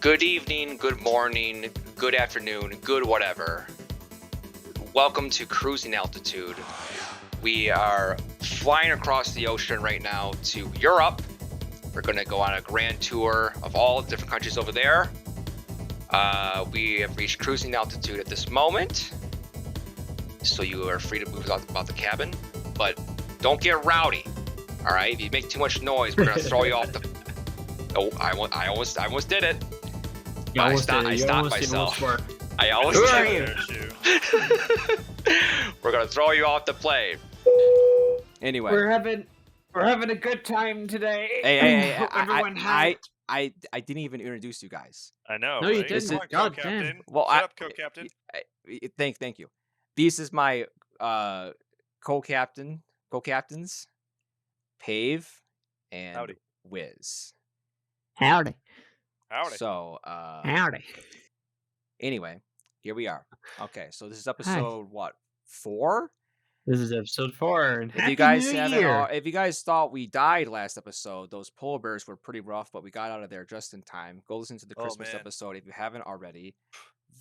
Good evening, good morning, good afternoon, good whatever. Welcome to Cruising Altitude. We are flying across the ocean right now to Europe. We're going to go on a grand tour of all the different countries over there. We have reached cruising altitude at this moment, so you are free to move about the cabin, but don't get rowdy. All right, if you make too much noise, we're going to throw you off the. Oh, I almost did it. I stopped myself. I almost did it. We're gonna throw you off the plane. Anyway, we're having a good time today. hey, Everyone I didn't even introduce you guys. I know. No, you right? didn't. Come on, God co-captain. damn. Well, Shut up, co-captain. Thank you. This is my co-captains, Pave and Howdy. Wiz. Howdy. So, Howdy. anyway, here we are. Okay, so this is episode 4? This is episode 4. And If you guys if you guys thought we died last episode, those polar bears were pretty rough, but we got out of there just in time. Go listen to the Christmas episode if you haven't already.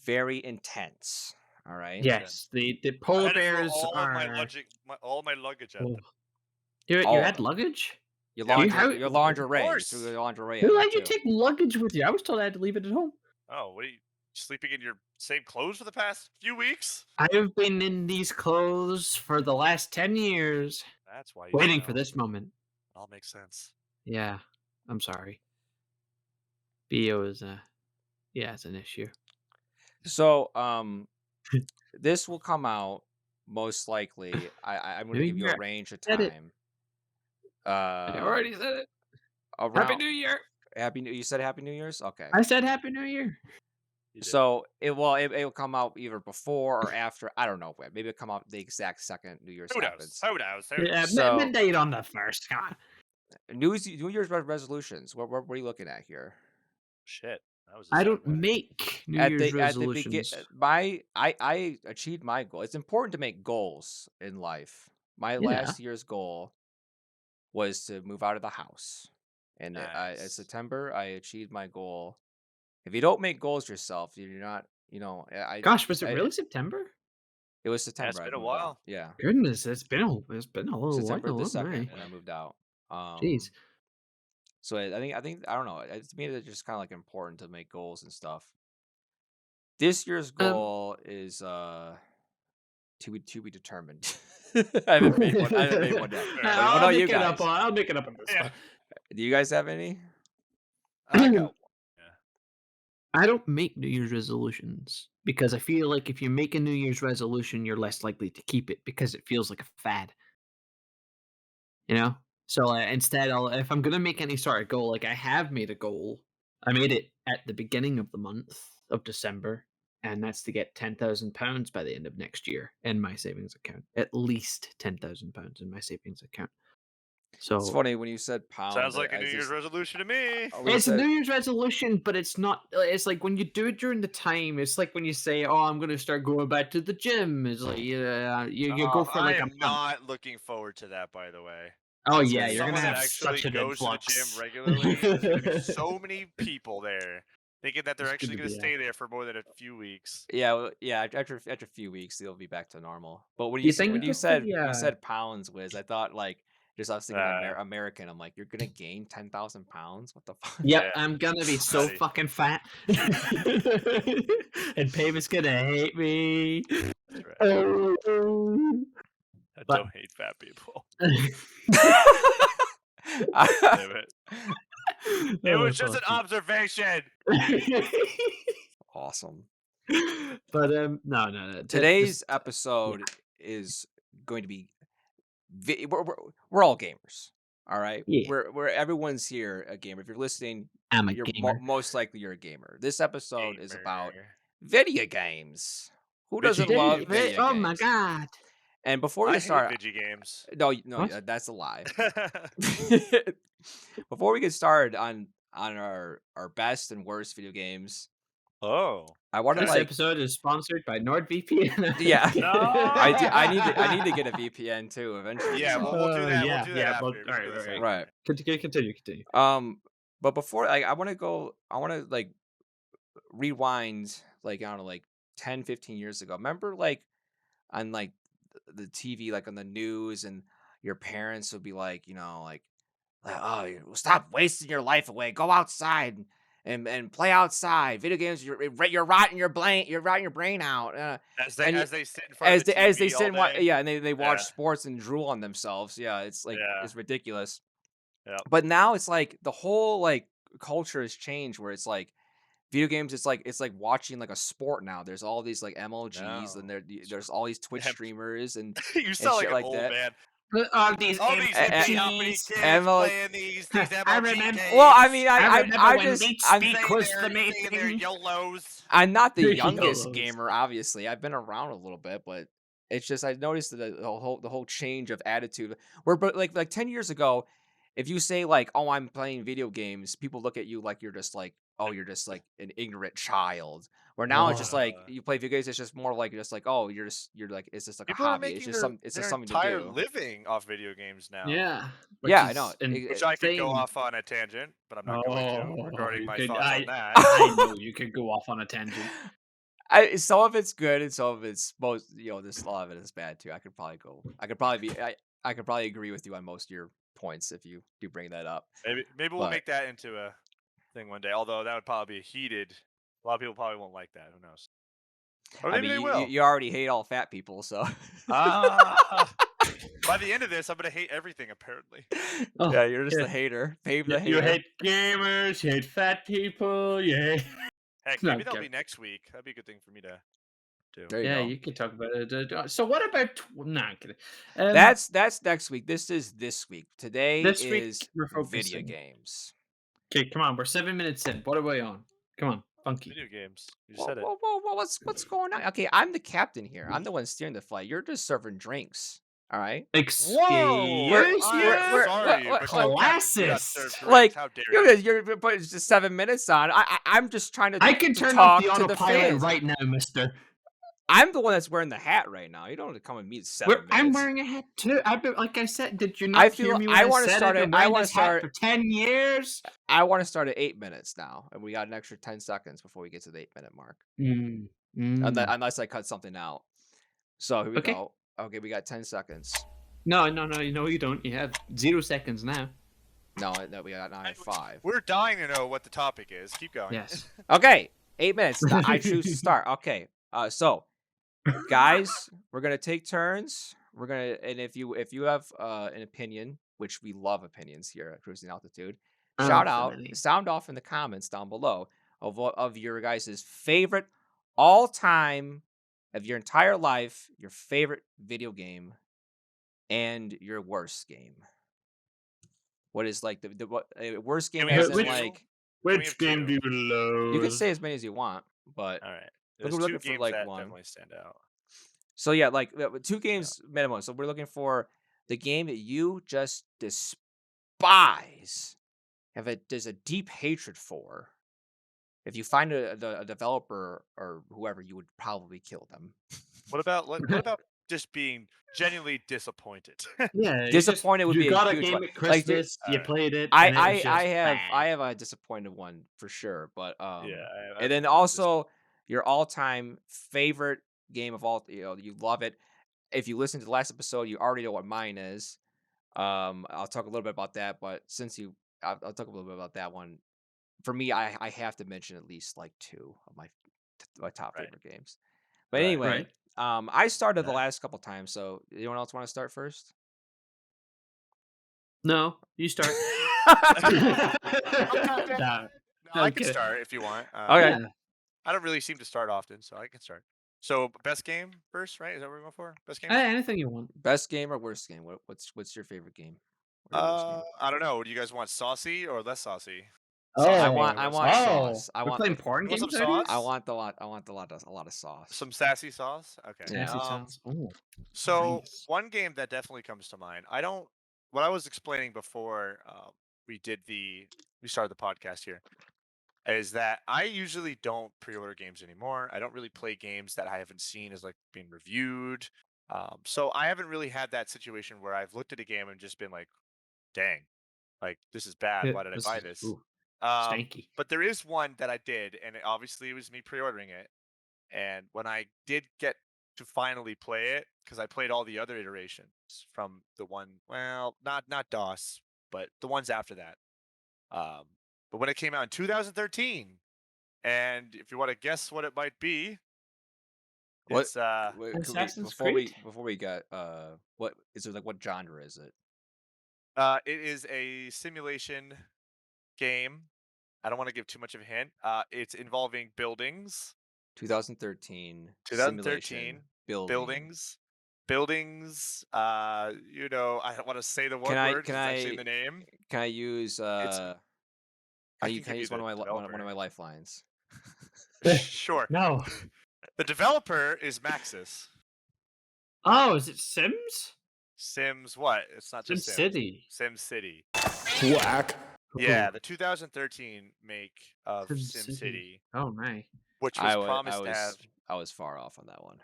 Very intense. All right. Yes, the polar bears are. All my luggage out. You All had of them. luggage? Your How- lingerie. You course. threw your lingerie Who out let you too. take luggage with you? I was told I had to leave it at home. Oh, what are you sleeping in your same clothes for the past few weeks? I have been in these clothes for the last 10 years, That's why. waiting for this moment. All makes sense. Yeah, I'm sorry. BO is it's an issue. So, this will come out most likely. I'm going to give you a range of Said it. time. I already said it. Around, Happy New Year. You said Happy New Year's? Okay. I said Happy New Year. You did. So it will come out either before or after. I don't know when. Maybe it'll come out the exact second New Year's Who happens. knows? Who knows? Yeah, So- midnight on the first. Come on. New Year's resolutions. What are you looking at here? Shit. That was. I don't make New Year's resolutions. I achieved my goal. It's important to make goals in life. My last year's goal was to move out of the house, and in Nice. September I achieved my goal. If you don't make goals yourself, you're not. Gosh, was it really September? It was September. it's I been a moved out. while. Yeah, Goodness, it's been a little September while. the 2nd, my. and I moved out. Jeez. So I think I don't know. To me, it's just kind of like important to make goals and stuff. This year's goal is to be determined. I haven't made one. Yet. I'll make it up. I'll make it up on this Yeah. one. Do you guys have any? I got one. I don't make New Year's resolutions because I feel like if you make a New Year's resolution, you're less likely to keep it because it feels like a fad. You know? So instead, if I'm going to make any sort of goal, like I have made a goal, I made it at the beginning of the month of December, and that's to get £10,000 by the end of next year in my savings account. At least £10,000 in my savings account. So It's funny when you said pound. Sounds like a New Year's resolution to me. It's a New Year's resolution, but it's not. It's like when you do it during the time. It's like when you say, "Oh, I'm going to start going back to the gym." It's like you go for like I a am month. not looking forward to that, by the way. Oh As yeah, you're someone gonna that have actually such an goes influx. to the gym regularly. There's gonna be so many people there thinking that they're It's actually gonna going to be, stay there for more than a few weeks. Yeah. After a few weeks, they'll be back to normal. But when You you think when you it'll said be, you said pounds, Wiz, I thought like just I was thinking Uh, American. I'm like, you're gonna gain 10,000 pounds? What the fuck? Yep, Yeah. I'm gonna be so Buddy. fucking fat, and Pavis gonna hate me. That's right. Oh. I but- don't hate fat people. Damn Damn it. It Oh, was just an fuck. observation. Awesome. But no. Today's episode is going to be. We're all gamers, all right. Yeah. We're everyone's here a gamer. If you're listening, I'm a you're gamer. most likely you're a gamer. This episode is about Gamer. video games. Who doesn't Video love games. video Oh games? my god! And before I we hate start, video games. no, What? that's a lie. Before we get started on our best and worst video games, Oh. I want to This like episode is sponsored by NordVPN. yeah. No! I need to get a VPN too eventually. Yeah, so- we'll do that. yeah, we'll do that yeah, after. but- We'll do alright, this alright. after. right. Continue. But before I want to like rewind like I don't know, like 10, 15 years ago. Remember like on like the TV, like on the news, and your parents would be like, oh, stop wasting your life away. Go outside and play outside. Video games, you're rotting your brain, you're rotting your brain out. And As they sit in front of the as they TV sit all and watch, day. yeah, and they watch Yeah. sports and drool on themselves. Yeah, it's like Yeah. it's ridiculous. Yep. But now it's like the whole like culture has changed where it's like video games, it's like watching like a sport now. There's all these like MLGs and No. there's all these Twitch Em- streamers and You sound like shit an like old that. man. All these All these hippie hoppity MPs. kids ML playing these I MLG remember- games. Well, I mean, I I remember when just Meat I'm Speak saying was their, the main saying their thing. YOLOs. I'm not the Your youngest YOLOs. gamer, obviously. I've been around a little bit, but it's just I noticed the whole change of attitude. Where but like 10 years ago, if you say like, "Oh, I'm playing video games," people look at you like you're just like, "Oh, you're just like an ignorant child." Where now it's just like Uh. you play video games, it's just more like "Oh, you're like it's just like People a are hobby. It's making just their something to entire do." living off video games now. Yeah. Yeah, I know. Which I could go off on a tangent, but I'm not going to. Regarding you my could- thoughts I, on that. I know you could go off on a tangent. Some of it's good and some of it's this a lot of it is bad too. I could probably agree with you on most of your points if you do bring that up. Maybe we'll But- make that into a thing one day. Although that would probably be heated. A lot of people probably won't like that. Who knows? Or maybe they will. You already hate all fat people, so Ah. By the end of this, I'm gonna hate everything. Apparently. Oh, yeah, you're just yeah. a hater. Pave the You hater. hate gamers, you hate fat people, you hate... Heck, No, maybe that'll okay. be next week. That'd be a good thing for me to do. There you Yeah, go. you could talk about it. So what about... No, I'm kidding. That's next week. This is this week. Today This week, is we're video focusing. games. Okay, come on. We're 7 minutes in. What are we on? Come on, Funky. Video games. You said it. Whoa, what's going on? Okay, I'm the captain here. I'm the one steering the flight. You're just serving drinks. All right. Excuse Whoa! We're- you? Sorry, we're- but no captain do not Colossus. serve drinks. Like, How dare you? You're putting just 7 minutes on. I'm just trying to. I can to turn talk off the to the autopilot fans. right now, mister. I'm the one that's wearing the hat right now. You don't have to come and meet 7 minutes. I'm wearing a hat too. Like I said, did you I not feel hear me I when wanna I said start it? it- I've been I wearing wanna this hat start- for 10 years. I want to start at 8 minutes now, and we got an extra 10 seconds before we get to the 8-minute mark. Unless I cut something out. So here we Okay. go. Okay, we got 10 seconds. No, you don't. You have 0 seconds now. No, we got 5. We're dying to know what the topic is. Keep going. Yes. Okay, 8 minutes. I choose to start. Okay, so guys, we're gonna take turns. And if you have an opinion, which we love opinions here at Cruising Altitude, shout out, Definitely. sound off in the comments down below of your guys' favorite all time of your entire life, your favorite video game, and your worst game. What is like the worst game? we As have in two? like We have two. you love? you can say as many as you want, but All right. We're There's looking two for, games like, that one. definitely stand out. so yeah, like 2 games minimum. So we're looking for the game that you just despise, there's a deep hatred for. If you find a developer or whoever, you would probably kill them. What about just being genuinely disappointed? Yeah, Disappointed would you be a got a huge game one. at Like, Christmas. You Alright. played it. and it was just I bad. have a disappointed one for sure, but Yeah. and then also your all-time favorite game of all, you love it. If you listen to the last episode, you already know what mine is. I'll talk a little bit about that, but since I'll talk a little bit about that one. For me, I have to mention at least like 2 of my top Right. favorite games. But Right. anyway, I started the Right. last couple times, so anyone else want to start first? No, you start. Okay. Nah. No, I can Okay. start if you want. Okay. Yeah. I don't really seem to start often, so I can start. So best game first, right? Is that what we're going for? Best game. Anything you want. Best game or worst game? What's your favorite game? Or your worst game? I don't know. Do you guys want saucy or less saucy? I Oh, want sauce. I We're want playing the- porn You want games. some nowadays? sauce? I want a lot of sauce. Some sassy sauce. Okay. Yeah. Sassy sauce. Oh. So Nice. one game that definitely comes to mind. What I was explaining before we started the podcast here, is that I usually don't pre-order games anymore. I don't really play games that I haven't seen as like being reviewed. So I haven't really had that situation where I've looked at a game and just been like, dang, like this is bad. Why did I buy this? Ooh. Stanky. But there is one that I did, and obviously it was me pre-ordering it. And when I did get to finally play it, because I played all the other iterations from the one, well, not DOS, but the ones after that. But when it came out in 2013, and if you want to guess what it might be, What? it's Wait, could Assassin's before Creed? we got what is it like? What genre is it? it is a simulation game. I don't want to give too much of a hint. It's involving buildings. 2013 2013 simulation building. buildings. You know, I don't want to say the one Can I word 'cause can it's actually in I the name. can I use I can can I give you use one the of my one of developer. my lifelines? Sure. No. The developer is Maxis. Oh, is it Sims? Sims what? It's not Sim just Sims. City. Sim City. Whack. Yeah, the 2013 make of Sim Sim City. City, Oh my. which was I promised to have. was far off on that one.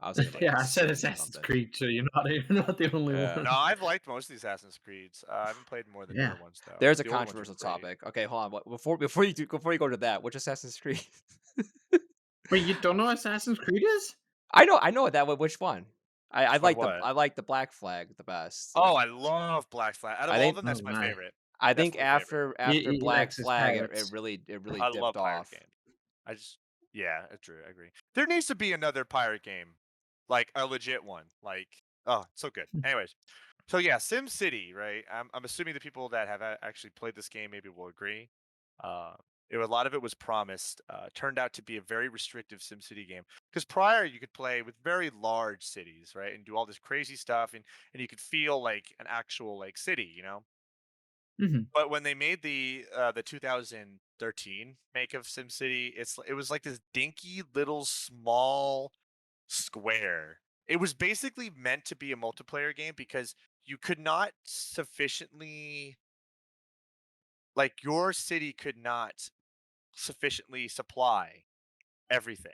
I was thinking like Yeah, a I said Sims or Assassin's something. Creed, so you're not the only Yeah. one. No, I've liked most of these Assassin's Creeds. I haven't played more of the Yeah. newer ones though. There's a The older ones were controversial great. topic. Okay, hold on. Before you go to that, which Assassin's Creed? Wait, you don't know what Assassin's Creed is? I know that one. Which one? I Which one like what? I like the Black Flag the best. Oh, I love Black Flag. Out of I all think of them, that's Oh my my. favorite. I think Definitely favorite. after He Black likes his Flag, pirates. it really I dipped love pirate off. games. Yeah, it's true. I agree. There needs to be another pirate game, like a legit one. Like, oh, it's so good. Anyways, so yeah, Sim City, right? I'm assuming the people that have actually played this game maybe will agree. A lot of it was promised. Turned out to be a very restrictive Sim City game because prior you could play with very large cities, right, and do all this crazy stuff, and you could feel like an actual like city, you know. hmm But when they made the 2013 make of SimCity, it was like this dinky little small square. It was basically meant to be a multiplayer game because you could not sufficiently like your city could not sufficiently supply everything.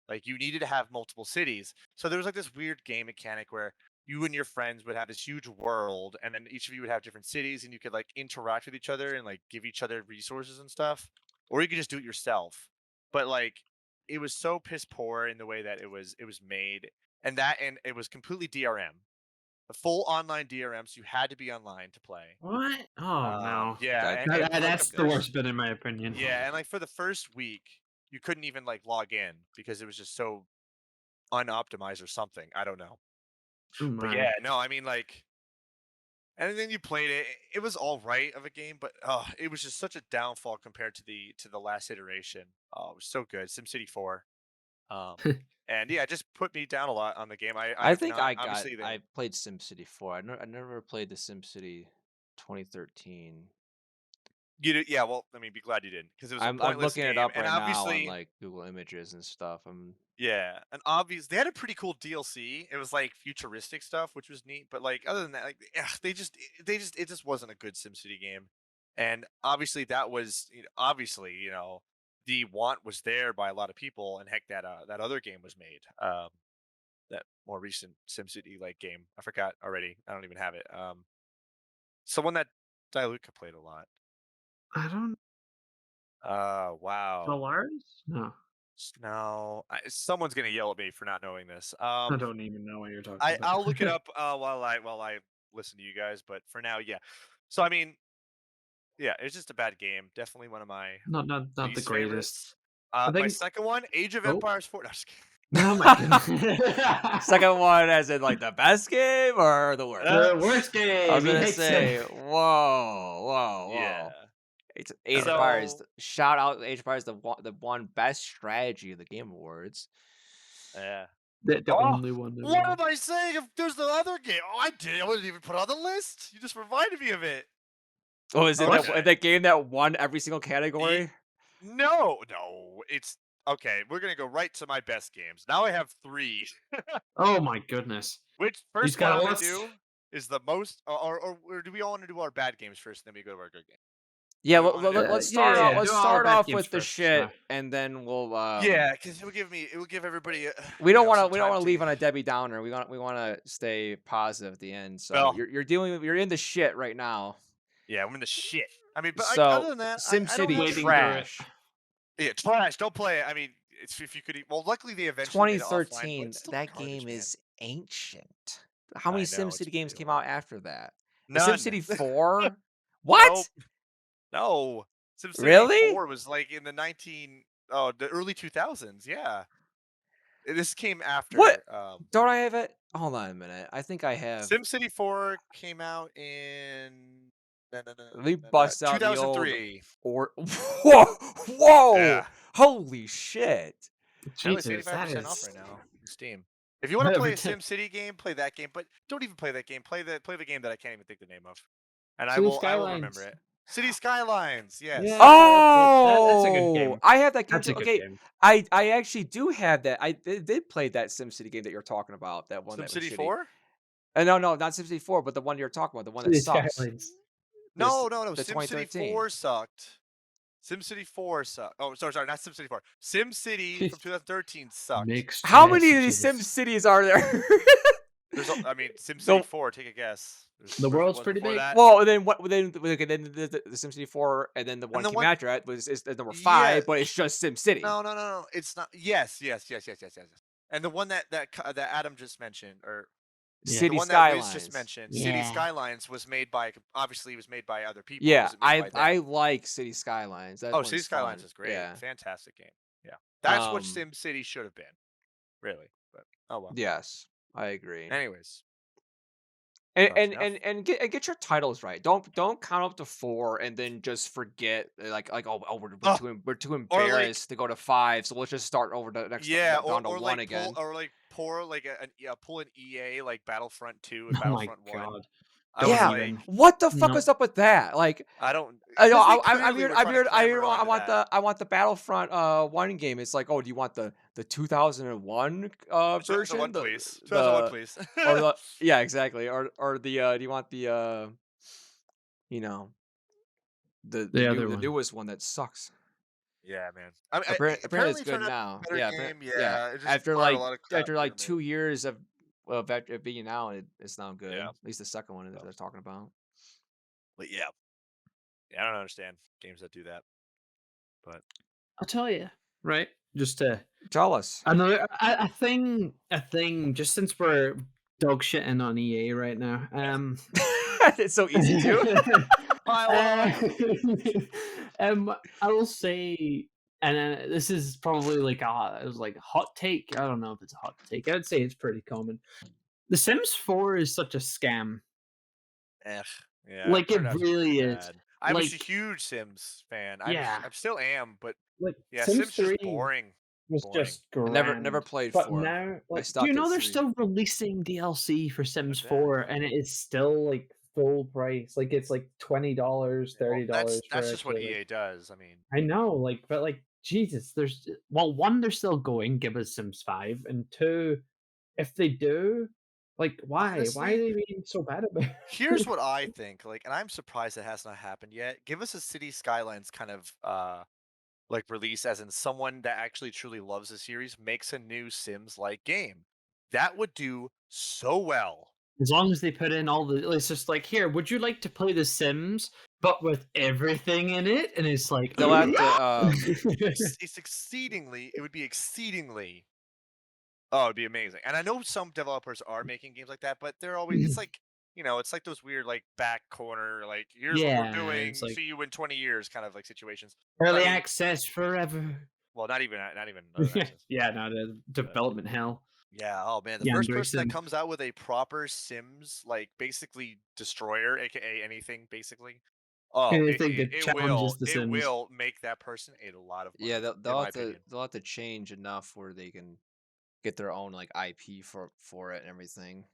Like you needed to have multiple cities. So there was like this weird game mechanic where you and your friends would have this huge world and then each of you would have different cities and you could like interact with each other and like give each other resources and stuff. Or you could just do it yourself. But like it was so piss poor in the way that it was made. And it was completely DRM. A full online DRM, so you had to be online to play. What? Oh no. Yeah, That- and for, like, That's the worst bit in my opinion. yeah, and like for the first week, you couldn't even like log in because it was just so unoptimized or something. I don't know. Oh But my. yeah, no, I mean like and then you played it, it was all right of a game, but it was just such a downfall compared to the last iteration. Oh, it was so good. SimCity 4. Um and yeah, it just put me down a lot on the game. I I have think not, I got obviously I played SimCity 4. I never played the SimCity 2013. you did, yeah, well, I mean, be glad you didn't because it was a I'm pointless looking game it up and right now on obviously like Google Images and stuff. yeah, and obvious they had a pretty cool DLC. It was like futuristic stuff, which was neat. But like other than that, like it just wasn't a good SimCity game. And obviously that was obviously the want was there by a lot of people. And heck, that other game was made. That more recent SimCity like game. I forgot already. I don't even have it. Someone that Diluca played a lot. I don't. Wow. Solaris? No. No, someone's gonna yell at me for not knowing this. I don't even know what you're talking about. I'll look it up while I listen to you guys. But for now, yeah. So I mean, yeah, it's just a bad game. Definitely one of my Not the least greatest. favorites. I My think. second one, Age of Oh. Empires 4. No, I'm just kidding. Oh my goodness. Second one, as in like the best game or the worst? The worst game. I was he gonna hates say, it. whoa. Yeah. Age of So- Empires. Shout out Age of Empires, the one best strategy of the Game Awards. Yeah. The Oh, only one. That What won. am I saying? If there's the other game, I did. I wouldn't even put it on the list. You just reminded me of it. Oh, is it Okay. that game that won every single category? No, it's okay. We're gonna go right to my best games. Now I have 3. Oh my goodness. Which He's first got one a I'm gonna list. do is the most, or do we all want to do our bad games first, and then we go to our good game? Yeah, we wanna do? let's start Yeah, off. yeah, Let's do all start bad off games with the first, shit, yeah. and then we'll. Yeah, because it will give everybody. We don't want to. we don't want to leave on a Debbie Downer. We want to stay positive at the end. So Well- you're in the shit right now. Yeah, I'm in the shit. I mean, but So, other than that, I don't SimCity have... Waiting trash. Yeah, trash. Don't play it. I mean, it's if you could. Well, luckily they eventually made it offline, but 2013. it's still That garbage, game man. is ancient. How many I know, it's SimCity games pretty came old. out after that? The None. SimCity 4? What? Nope. No. SimCity Really? 4 was like in the early 2000s. Yeah. This came after. What? Don't I have it? Hold on a minute. I think I have. SimCity 4 came out in Let me bust out the old 2003. or whoa! Yeah. Holy shit! Hell, it's Jesus, that 85% off is right now on Steam. If you want to play a Every time- SimCity game, play that game. But don't even play that game. Play the game that I can't even think the name of, and I City will remember Skylines. it. City Skylines. Yes. Yeah. Oh, that's a good game. I have that game That's a too. good Okay, game. I actually do have that. I did play that SimCity game that you're talking about. That one that was SimCity shitty. 4? No, not SimCity 4, but the one you're talking about, the one that City sucks. Skylines. No. The SimCity 2013. 4 sucked. SimCity 4 sucked. Oh, sorry, not SimCity 4. SimCity from 2013 sucked. Mixed How many of these messages. SimCities are there? I mean, SimCity So- 4. Take a guess. The world's pretty before big. that. Well, then what? Then the SimCity 4, and then the one the came one- after it is the number 5, Yeah. but it's just SimCity. No. It's not. Yes. And the one that Adam just mentioned, or Yeah. City the one Skylines. that Wiz just mentioned, City Yeah. Skylines, was made by other people. It Yeah, wasn't made by I them. like City Skylines. That Oh, one's City Skylines fun. is great. Yeah. Fantastic game. Yeah. That's what Um, SimCity should have been. Really. But oh well. Yes, I agree. Anyways. And That's enough. and get your titles right. Don't count up to 4 and then just forget we're too embarrassed to go to 5, so let's just start over the next Yeah, down to or 1 like again. pull an EA like Battlefront 2 and Oh my Battlefront 1. god. I was Yeah. like, What the fuck No. is up with that? Like, I don't. I know, 'cause they I'm clearly here. were I'm trying here. to I clamor onto that. want the Battlefront 1 game. It's like, oh, do you want the 2001 version? 2001, The- please. the- 2001, please. or the yeah, exactly. Or the do you want the you know The other the one. newest one that sucks? Yeah, man. I mean, Apparently apparently it's good turned out now. better Yeah, game. yeah. Yeah, it just After brought a like lot of crap after to like it. 2 years of it being out, it's now good. Yeah. At least the second one that they're talking about. But yeah, I don't understand games that do that. But I'll tell you, right? Just to Tell us. another a thing. Just since we're dog shitting on EA right now, It's so easy to. I will say, and this is probably like it was like a hot take. I don't know if it's a hot take. I'd say it's pretty common. The Sims 4 is such a scam. yeah, Like, it turned out to be really pretty is. bad. I was a Like- huge Sims fan. Yeah. I still am, but Like yeah, Sims Sims 3 just boring. was boring. just grand. Never played But 4. now, like, do stopped you at know they're 3. still releasing DLC for Sims that? 4, and it is still like full price. Like, it's like $20, $30. That's for just what actually, like- EA does. I mean, I know, like, but like, Jesus, there's one, they're still going. Give us Sims 5, and 2, if they do, like, why? Why Honestly, are they being so bad about it? here's what I think. Like, and I'm surprised it has not happened yet. Give us a City Skylines kind of like release, as in someone that actually truly loves the series makes a new Sims like game. That would do so well. As long as they put in all the, it's just like, here, would you like to play The Sims, but with everything in it? And it's like, They'll have to. It would be exceedingly. Oh, it'd be amazing. And I know some developers are making games like that, but they're always, it's like, it's like those weird like back corner, like, here's what Yeah, we're doing, it's like- see you in 20 years kind of like situations. early I mean- access forever. Well, not even early access. Yeah, no, the development hell. Yeah, oh man, the Yeah, first Android person that Sim. comes out with a proper Sims, like basically destroyer, aka anything, basically. Oh, Anything that it challenges The it Sims. will make that person a lot of money. Yeah, in my opinion. they'll have to change enough where they can get their own like IP for it and everything.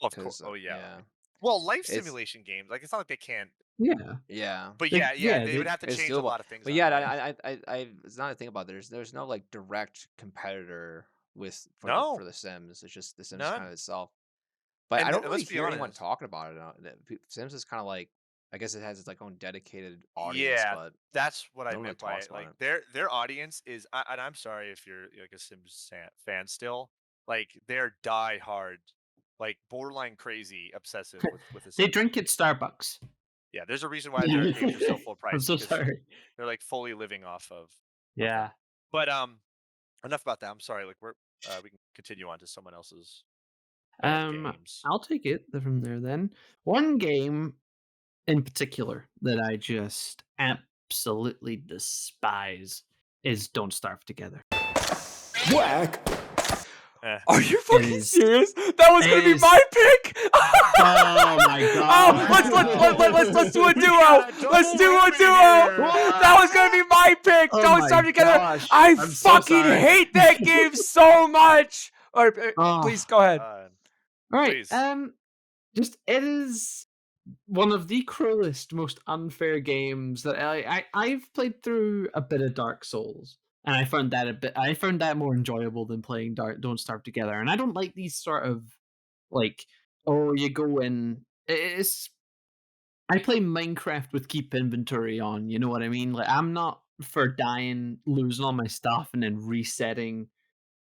Of course. 'cause, Oh yeah. yeah, Well, life It's- simulation games, like, it's not like they can't. Yeah. yeah. But They- yeah, yeah, they would have to it's change a doable. lot of things. But on yeah, it. I it's not a thing about it. There's no like direct competitor for No. for the Sims. It's just the Sims None. kind of itself. But And I don't let's really be hear anyone honest. talking about it. Sims is kind of like, I guess it has its like own dedicated audience. Yeah, But That's what I No one meant really by talks it. about Like, their audience is, and I'm sorry if you're like a Sims fan still, like, they're die hard, like borderline crazy obsessive with the They Sims. drink at Starbucks. Yeah, there's a reason why their games are still full price. I'm so because sorry. They're like fully living off of. Yeah. But enough about that. I'm sorry. Like we can continue on to someone else's games. I'll take it from there then. One game in particular that I just absolutely despise is Don't Starve Together. Whack. Eh. Are you fucking is- serious? That was gonna it be is- my pick. Oh my Oh, god. let's do a We duo. got a Let's double do a whammy duo. here. That was gonna be my pick. Oh Don't my Starve Together. gosh. I I'm so fucking sorry. hate that game so much. Oh. Please go ahead. All right. Please. Just it is one of the cruelest, most unfair games that I've played through a bit of Dark Souls, and I found that more enjoyable than playing Don't Starve Together. And I don't like these sort of like, oh, you go in. I play Minecraft with keep inventory on. You know what I mean? Like, I'm not for dying, losing all my stuff, and then resetting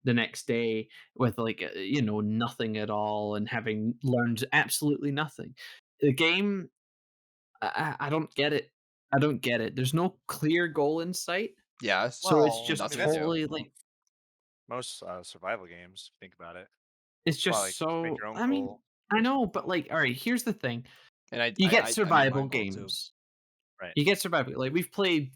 the next day with like nothing at all and having learned absolutely nothing. The game, I don't get it. I don't get it. There's no clear goal in sight, Yes. so it's Well, just nothing to do. totally like most survival games. Think about it. it's just Like, so. make your own I mean, goal. I know, but like, all right. Here's the thing: And you I get made survival mine goal, too. games. Right. You get survival. Like we've played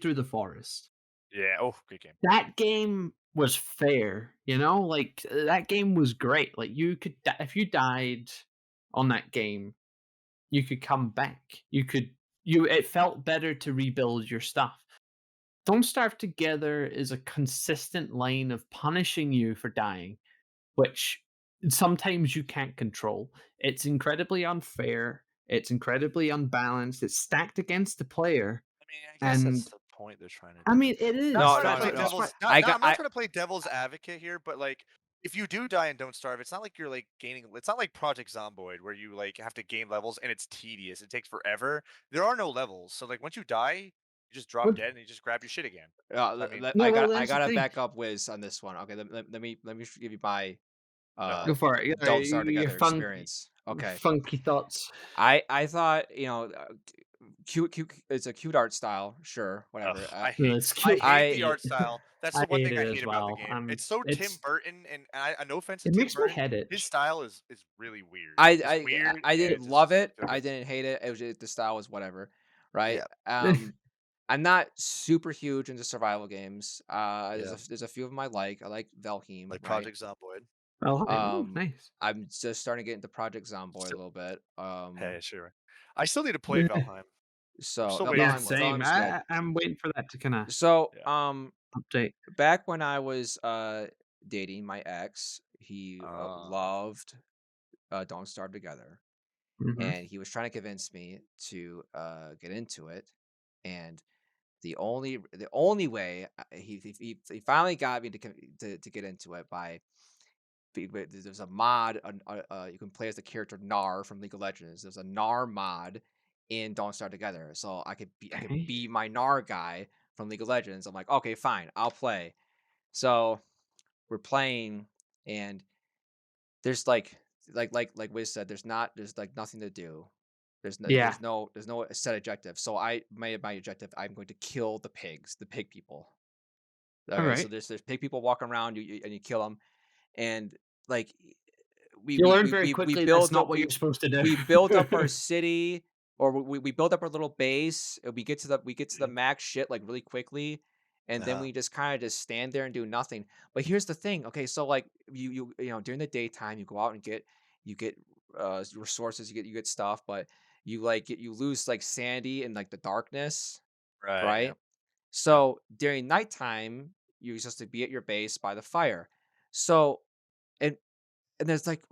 through the forest. Yeah. Oh, great game. That game was fair, like that game was great. Like you could, if you died on that game, you could come back. It felt better to rebuild your stuff. Don't Starve Together is a consistent line of punishing you for dying, which sometimes you can't control. It's incredibly unfair. It's incredibly unbalanced. It's stacked against the player. I mean, I guess And- that's the point they're trying to do. I mean, it is. No, I'm no, not no, trying to play no. devil's- I not- got- I'm not I- trying to play devil's advocate here, but like, if you do die and don't starve, it's not like you're like gaining. It's not like Project Zomboid where you like have to gain levels and it's tedious. It takes forever. There are no levels, so like once you die, you just drop Well- dead and you just grab your shit again. I mean- No, well, I that's the gotta thing. back up Wiz on this one. Okay, let me give you my Go for it. Don't Starve Your Together experience. Okay, funky thoughts. I thought cute. It's a cute art style. Sure, whatever. Ugh, I Yeah, hate, it's I cute. hate the I- art style. That's I the one hate thing I it as hate about the well. game. It's so Tim It's- Burton, and no offense to It Tim makes my Burton, head his itch. style is really weird. I It's I weird, I and didn't it's love just- it. I didn't hate it. It was just, the style was whatever, right? Yeah. I'm not super huge into survival games. Yeah. There's a few of them I like. I like Valheim. like right? Project Zomboid. Oh, Um, nice. I'm just starting to get into Project Zomboid a little bit. Hey, sure. I still need to play Yeah. Valheim. So still no, waiting Yeah, Valheim- same. Valheim's good. I'm waiting for that to kind of So Yeah. update. back when I was dating my ex, he Ah. loved Don't Starve Together, Mhm. and he was trying to convince me to get into it. And the only way he finally got me to get into it by there's a mod you can play as the character Gnar from League of Legends. There's a Gnar mod in Don't Starve Together, so I could Okay. be my Gnar guy from League of Legends. I'm like, okay, fine, I'll play. So we're playing, and there's like Wiz said, there's like nothing to do. There's no set objective. So I made my objective. I'm going to kill the pigs, the pig people. Okay, so Alright. there's pig people walking around, and you kill them, and like we You learn we, very we, quickly we that's build not up what you're supposed to do. we build up our city, or we build up our little base. And we get to the max shit like really quickly, and then Uh-huh. we just kind of just stand there and do nothing. But here's the thing. Okay, so like you during the daytime you go out and get resources, you get stuff, but you lose like sanity in like the darkness, right? yeah. So during nighttime, you're supposed to be at your base by the fire. So, and there's like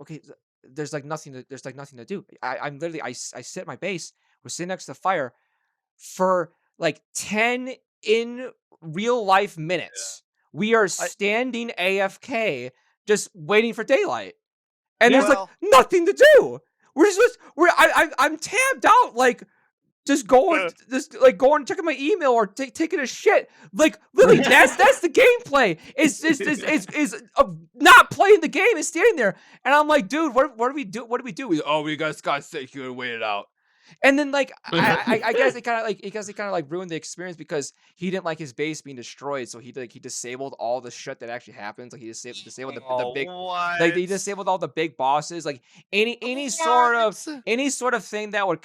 there's like nothing to do. I'm literally I sit at my base. We're sitting next to the fire for like 10 in real life minutes. We are standing AFK, just waiting for daylight, and there's like Well- nothing to do. I'm tabbed out, like just going checking my email or taking a shit. Like literally, that's the gameplay. Is not playing the game and standing there. And I'm like, dude, what do we do? What do we do? We just gotta sit here and wait it out. And then like I guess it kind of like ruined the experience because he didn't like his base being destroyed, so he disabled all the shit that actually happens. Like he disabled the big like he What? disabled all the big bosses. Like any What? sort of thing that would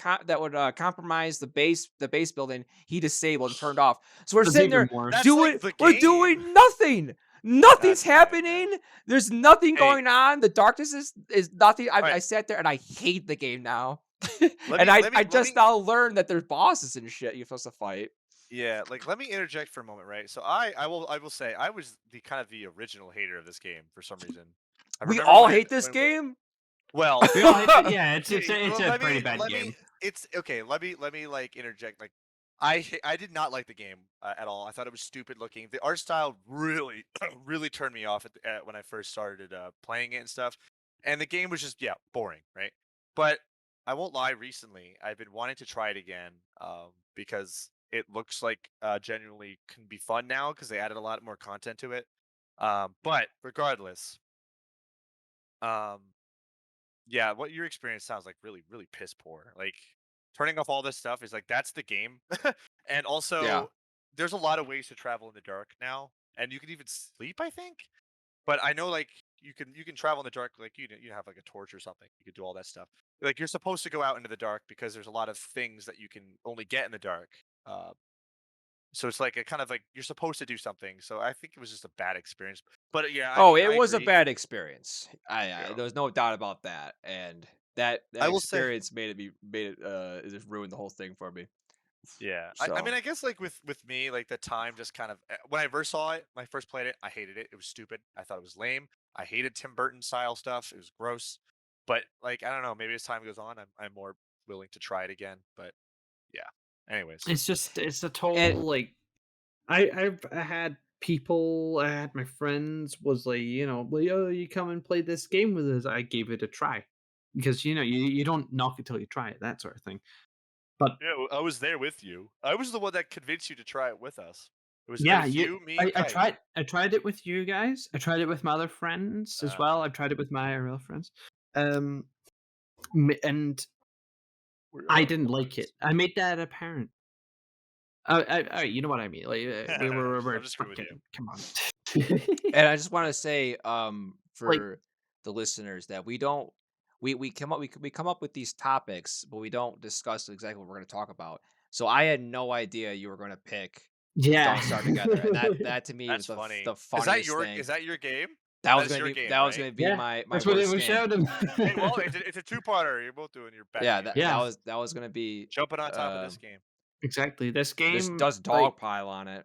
compromise the base building, he disabled and turned off. So we're That's sitting even there worse. That's like the we're game. doing nothing. Nothing's That's fine, man. happening. There's nothing Hey. going on. The darkness is nothing. I Alright. sat there and I hate the game now. Let And me- I let me- let just me- now learned that there's bosses and shit you're supposed to fight. Yeah, like let me interject for a moment, right? So I will say I was the original hater of this game for some reason. I We remember all when- hate this when- game. Well, We all hate it. Yeah, it's well, a let pretty me- bad let game. me- it's okay. Let me like interject. Like, I did not like the game at all. I thought it was stupid looking. The art style really really turned me off when I first started playing it and stuff. And the game was just boring, right? But I won't lie. Recently, I've been wanting to try it again because it looks like genuinely can be fun now because they added a lot more content to it. But regardless, yeah, what your experience sounds like really, really piss poor. Like turning off all this stuff is like that's the game. And also there's a lot of ways to travel in the dark now. And you can even sleep, I think. But I know like you can travel in the dark, like you have like a torch or something. You could do all that stuff. Like you're supposed to go out into the dark because there's a lot of things that you can only get in the dark. So it's like a kind of like you're supposed to do something. So I think it was just a bad experience. But yeah, I mean, It I was a agree. bad experience. Yeah. There's no doubt about that. And that I will say- experience made it it just ruined the whole thing for me. Yeah, So I mean, I guess like with me, like the time just kind of when I first saw it, when I first played it, I hated it. It was stupid. I thought it was lame. I hated Tim Burton style stuff. It was gross. But like I don't know, maybe as time goes on, I'm more willing to try it again. But yeah. Anyways, It's a total And- like I had people, I had my friends was like, well, you come and play this game with us. I gave it a try because you don't knock it till you try it, that sort of thing. But yeah, I was there with you. I was the one that convinced you to try it with us. It was yeah, you, me, and I Kite. tried it with you guys. I tried it with my other friends as well. I tried it with my IRL friends. And We're I all didn't like it. friends. I made that apparent. You know what I mean. Like we were I'm just screwing with you. come on. And I just want to say for Like- the listeners that we come up with these topics, but we don't discuss exactly what we're going to talk about. So I had no idea you were going to pick Yeah. Don't Start Together, and that to me That's was funny. the Is funniest that your thing. Is that your game? That was that's going your to be game, that was right? going to be Yeah, my that's what it worst was game. showed him. Hey, well, it's a two-parter. You're both doing your back. Yeah, game. Yeah. that was going to be Jumping on top of this game. Exactly. This game this does like, dogpile on it.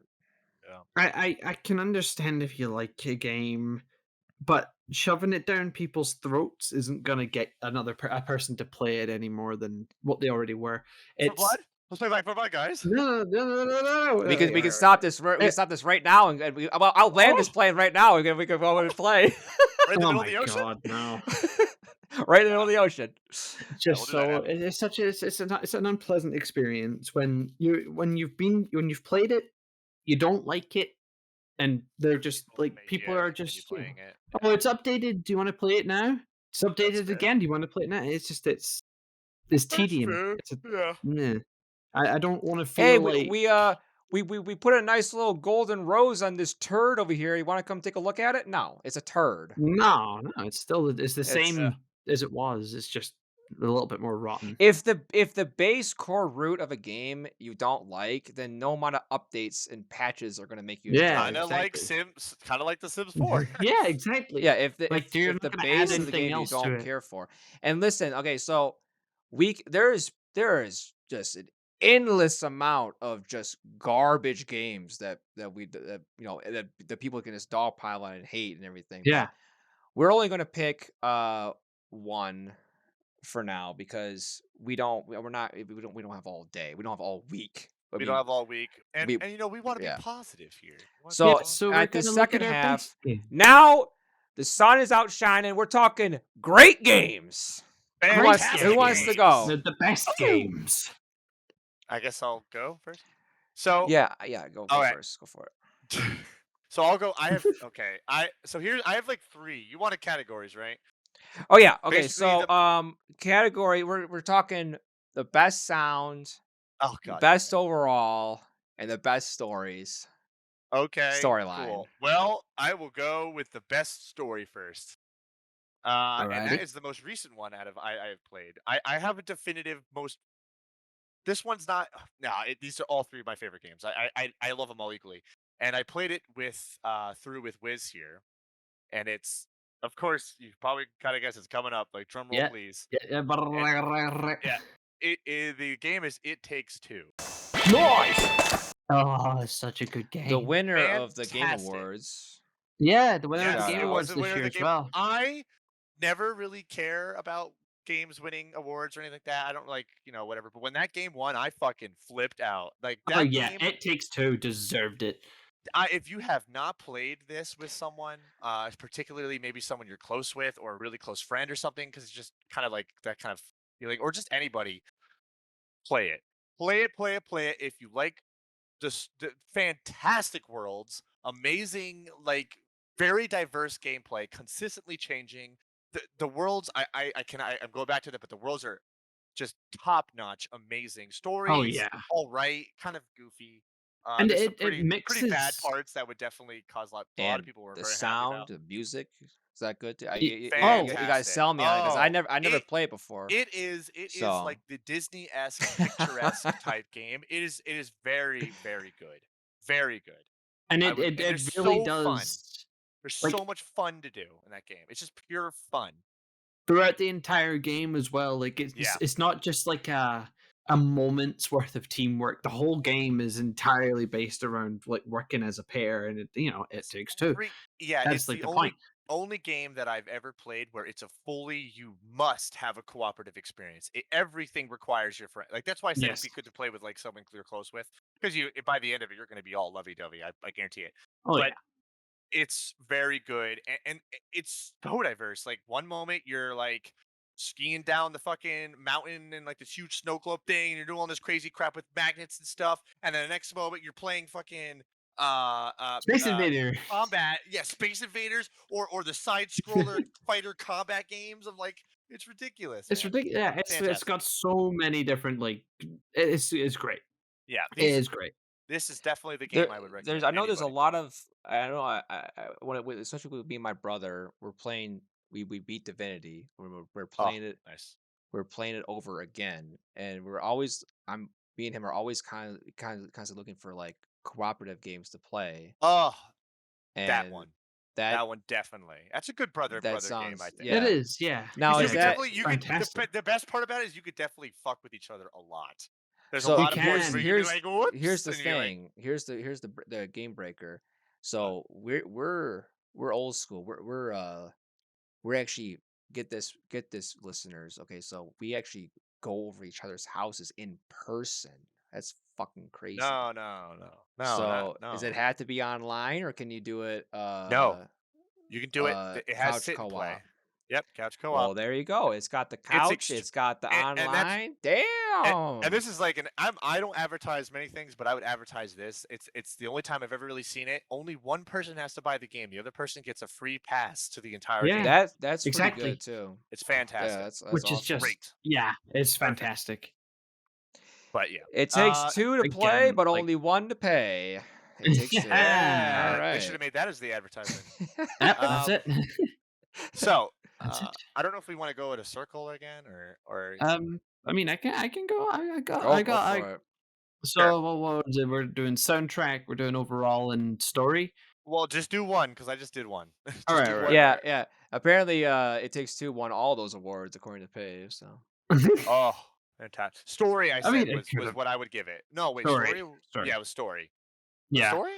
I can understand if you like a game, but shoving it down people's throats isn't gonna get a person to play it any more than what they already were. For blood? Let's play Back for Blood, guys. No. We can stop this. We can stop this right now, and I'll land this plane right now. We can go and play Right in the Oh middle my of the ocean. god, no! right in the middle of the ocean. Just we'll do that so happen. it's such a it's an unpleasant experience when you've played it, you don't like it, and they're just like people are just playing it. oh, it's updated. Do you want to play it now? It's updated fair. again. Do you want to play it now? It's just it's tedium. fair. It's a, Yeah. meh. I don't want to feel Hey, like we put a nice little golden rose on this turd over here. You want to come take a look at it? No, it's a turd. no. It's still it's the It's, same as it was. It's just a little bit more rotten. If the base core root of a game you don't like, then no amount of updates and patches are gonna make you enjoy Yeah, it. Kind of like exactly. Sims. Kind of like The Sims 4. Yeah, exactly. Yeah, if the Like, you're if the not gonna add base of the anything game you else to don't it. care for. And listen, okay, so there is just an endless amount of just garbage games that people can just dogpile on and hate and everything. Yeah. We're only gonna pick one for now because we don't have all day. We don't have all week. I We mean, don't have all week, and we- we want to yeah. be positive here. We wanna So, be Yeah, positive. so we're at the gonna look second at our half, best game. now the sun is out shining. We're talking great games. Who wants to Fantastic go? games. The best games. I guess I'll go first. So Yeah, go alright. first. Go for it. So I'll go. I have okay. I have like 3. You wanted categories, right? Oh yeah. Okay. Basically, So category. We're talking the best sound, Oh god. best overall, and the best stories. Okay. Storyline. Cool. Well, I will go with the best story first. And that Alrighty. is the most recent one out of I have played. I have a definitive most. This one's not. No, these are all three of my favorite games. I love them all equally, and I played it with through with Wiz here, and it's of course you probably kind of guess it's coming up. Like drum roll, Yeah. please. Yeah. Yeah. The game is It Takes Two. Nice. Oh, it's such a good game. The winner of the Game Fantastic. Awards. Yeah, the winner of Shout the Game out. Awards the this winner of year the as game. well. I never really care about games winning awards or anything like that. I don't like, whatever. But when that game won, I fucking flipped out. Like that Oh yeah, game, It Takes Two deserved it. if you have not played this with someone, particularly maybe someone you're close with or a really close friend or something, because it's just kind of like that kind of feeling, or just anybody, play it. Play it. If you like the fantastic worlds, amazing, like very diverse gameplay, consistently changing. The worlds, I'm going back to that, but the worlds are just top notch, amazing. Stories, Oh yeah, all right, kind of goofy. and There's some it pretty bad mixes. parts that would definitely cause a lot And of people were the very happy sound, about. the music, is that good? Too? You guys Fantastic. sell me on it because I Oh, never it played before. it is So like the Disney-esque, picturesque type game. It is very, very good. Very good. And I would, it and it's really so fun. does. There's Like so much fun to do in that game. It's just pure fun. throughout the entire game as well. Like Yeah. it's not just like a moment's worth of teamwork. The whole game is entirely based around like working as a pair, and it takes two. Yeah, That's it's like the the point. only game that I've ever played where it's a fully you must have a cooperative experience. Everything requires your friend. Like that's why I said it'd Yes. be good to play with like someone you're close with, because by the end of it you're going to be all lovey-dovey. I guarantee it. Oh But yeah. it's very good, and it's so diverse. Like one moment you're like skiing down the fucking mountain in like this huge snow globe thing, and you're doing all this crazy crap with magnets and stuff, and then the next moment you're playing fucking Space Invader. combat, yeah, Space Invaders, or the side scroller fighter combat games of like, it's ridiculous. It's Man. ridiculous. Yeah, it's Fantastic. got so many different like. It's great. Yeah, It is great. this is definitely the game I would recommend. I know there's a anybody. lot of I know especially with me and my brother, we're playing. We beat Divinity. We're playing it. Nice. We're playing it over again, and me and him are always kind of looking for like cooperative games to play. Oh, And that one. that That one definitely. That's a good brother game, sounds I think. yeah. It is. Yeah. Now You is could that definitely fantastic? the best part about it is you could definitely fuck with each other a lot. There's So a lot of here's- points where you can be like, whoops. here's the and you're like, thing. Here's the game breaker. So we're old school. We're actually get this listeners. Okay, so we actually go over each other's houses in person. That's fucking crazy. no. So no. does it have to be online or can you do it? No. You can do it. It has couch sit and play. co-op. Yep, couch co-op. Well, there you go. It's got the couch. It's got the and that's- online. Damn. And this is like I don't advertise many things, but I would advertise this. It's the only time I've ever really seen it. Only one person has to buy the game. The other person gets a free pass to the entire Yeah. game. That's exactly. pretty good too. It's fantastic. Yeah, that's Which is awesome. just great. yeah, it's Perfect. fantastic. But yeah. It takes two to play, again, but like- only one to pay. It takes two. Yeah. All They right. should have made that as the advertisement. Yep, that's it. So That's it. I don't know if we want to go at a circle again or I mean, I can go. I got. Go for it. So Sure. what was it? We're doing soundtrack. We're doing overall and story. well, just do one because I just did one. Just All right, do all right. one. Yeah. Apparently, It Takes Two won all those awards according to Pave. So Oh, fantastic. Story, I said, mean, it was could've- what I would give it. No, wait, Story. story? Story. Yeah, it was story. Yeah. Story?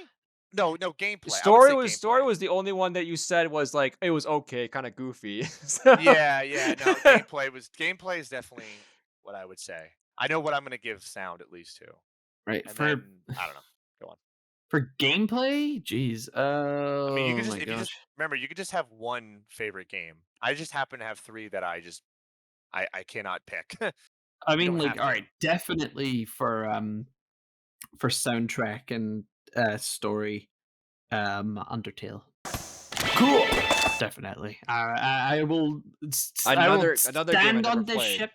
No, gameplay. story I would was say story gameplay. was the only one that you said was like it was okay, kind of goofy. So- Yeah. No, gameplay is definitely what I would say. I know what I'm gonna give sound at least to. Right. And For then, I don't know. Go on. for gameplay, jeez. Oh I mean, you could just my if you gosh. just remember, you could just have one favorite game. I just happen to have three that I cannot pick. I mean, don't like, have all to. right, definitely for soundtrack and story, Undertale. Cool. Definitely. I will. I Another will game I stand never on this played. ship.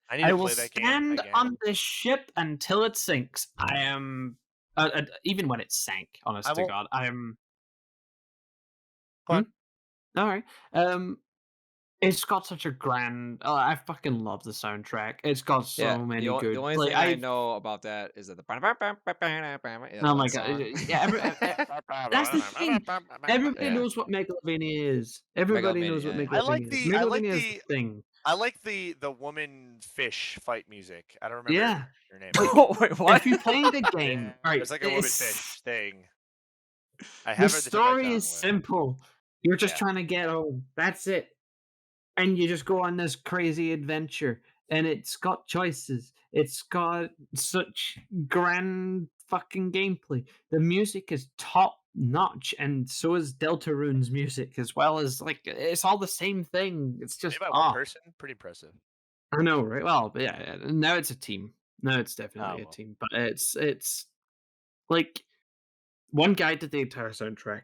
I need I to will play that game stand again. on this ship until it sinks. I am, even when it sank. Honest I to won't. God, I am. Go on. All right. It's got such a grand. I fucking love the soundtrack. It's got Yeah, so many the good. only Like thing I I. know about that is that the yeah, Oh my that god! song. Yeah, that's the thing. Everybody Yeah, knows what Megalovania is. Everybody knows what Megalovania. I like Megalovania is. the I like Megalovania is the the thing. I like the woman fish fight music. I don't remember Yeah. her name. Like, Wait, what? if you play the game, Yeah, all right, it's like a woman fish thing. I the have her at the tip of my story tongue. is simple. You're just Yeah. trying to get home. That's it. And you just go on this crazy adventure. And it's got choices. It's got such grand fucking gameplay. The music is top notch, and so is Deltarune's music, as well as like it's all the same thing. It's Made just by one person, pretty impressive. I know, right? Well, but yeah, now it's a team. Now it's definitely a well. team. But it's like one guy did the entire soundtrack,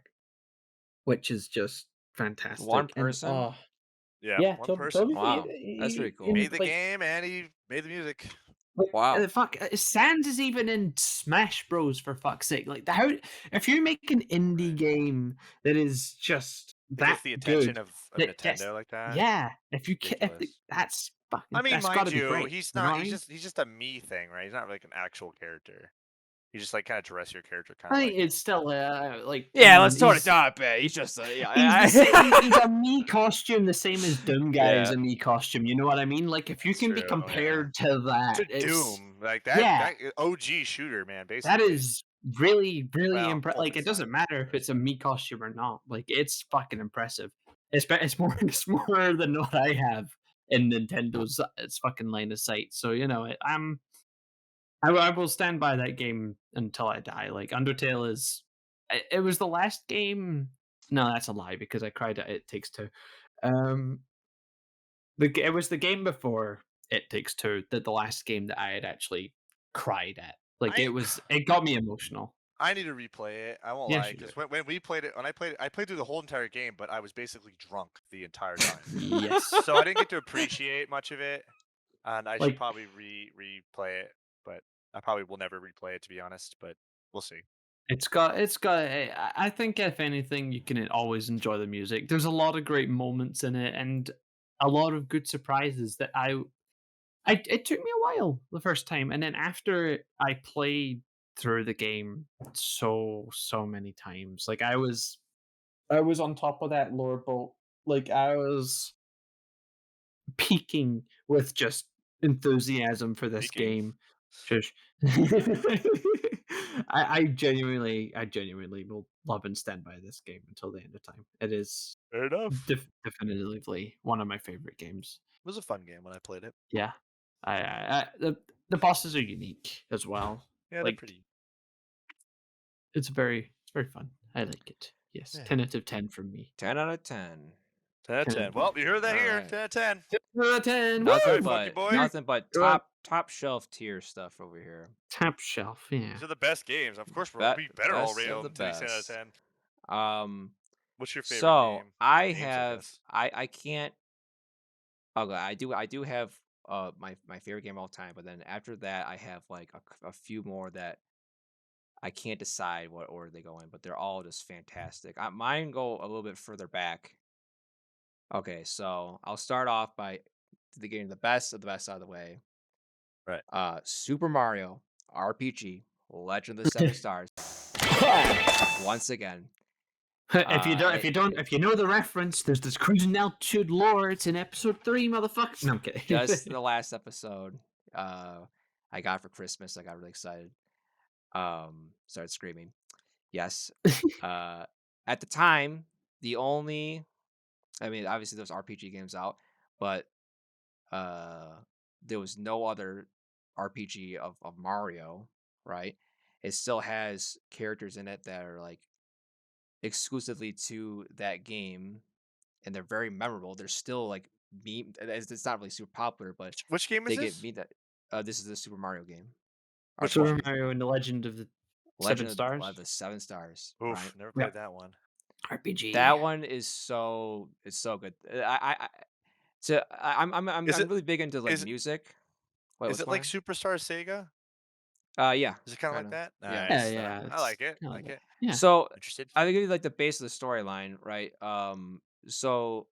which is just fantastic. One And person? yeah, one person. totally. Wow, that's pretty cool. Made the game and he made the music. Wow. Fuck, Sans is even in Smash Bros. For fuck's sake. Like, how if you make an indie game that is just It that gets the attention good, of that Nintendo gets- like that. yeah, if you can, Ridiculous. that's fucking. I mean, that's mind gotta be you, great. he's you know not. what I He's mean? just a me thing, right? He's not like an actual character. He just like kind of dress your character kind I of think like. it's still like Yeah, I let's mean, tone it he's- down a bit. He's just He's, the same, he's a me costume, the same as Doom guy is Yeah. a me costume. You know what I mean? Like if you That's can be true, yeah. compared to that, To it's Doom, like that, yeah. that OG shooter, man. Basically, That is really, really Well, impressive. Like it doesn't Wolfenstein, matter if it's a me costume or not. Like it's fucking impressive. It's more it's more than what I have in Nintendo's it's fucking line of sight. So you know, I will stand by that game until I die. Like Undertale is, it was the last game. No, that's a lie because I cried at It Takes Two. Um, it was the game before It Takes Two that the last game that I had actually cried at. Like it got me emotional. I need to replay it. I won't Yes, lie, you because when we played it, I played through the whole entire game, but I was basically drunk the entire time. Yes. So I didn't get to appreciate much of it, and I should Like- probably replay it. But I probably will never replay it, to be honest. But we'll see. It's got. I think if anything, you can always enjoy the music. There's a lot of great moments in it, and a lot of good surprises that it took me a while the first time, and then after I played through the game so many times, like I was on top of that lore boat, like I was peaking with just enthusiasm for this Peaking? game. Shush. I genuinely will love and stand by this game until the end of time. It is Fair enough. definitively one of my favorite games. It was a fun game when I played it. Yeah, the bosses are unique as well. Yeah, they're Like, pretty. it's very fun. I like it. Yes, Yeah. 10 out of 10 from me. 10 out of 10. 10 out of 10. Well, you heard that here. Alright. 10 out of 10. 10 out of 10. Nothing Alright, Woo! funky but boy. nothing but Good. top shelf tier stuff over here. Top shelf. Yeah. These are the best games. Of course, Be- we better all best rate of them the 10 out of best. 10. What's your favorite So game? I Games, I have guess. I can't. Okay, I do have my favorite game of all time, but then after that I have like a few more that I can't decide what order they go in, but they're all just fantastic. Mine go a little bit further back. Okay, so I'll start off by getting the best of the best out of the way. Right. Super Mario RPG Legend of the Seven Stars. Once again, If you know the reference, there's this cruising altitude lore. It's in episode 3, motherfucker. No, I'm kidding. just the last episode I got for Christmas. I got really excited. Started screaming. Yes. At the time, obviously there's RPG games out, but there was no other RPG of Mario, right? It still has characters in it that are like exclusively to that game, and they're very memorable. They're still like meme. It's not really super popular, but Which game they is this? get me that. This is the Super Mario game. Which Super one? Mario and the Legend of the Legend Seven of Stars? the Seven Stars. Oof, Right? never Yeah. played that one. RPG. That one is so good. I'm Is it- really big into like is it- music. Wait, Is what's it like going Superstar Sega? on? Yeah. Is it kind of like Kinda. that? Yeah. Yeah, Nice. yeah. I like it. kinda Like it. Yeah. So Interested? I think it's like the base of the storyline, right? So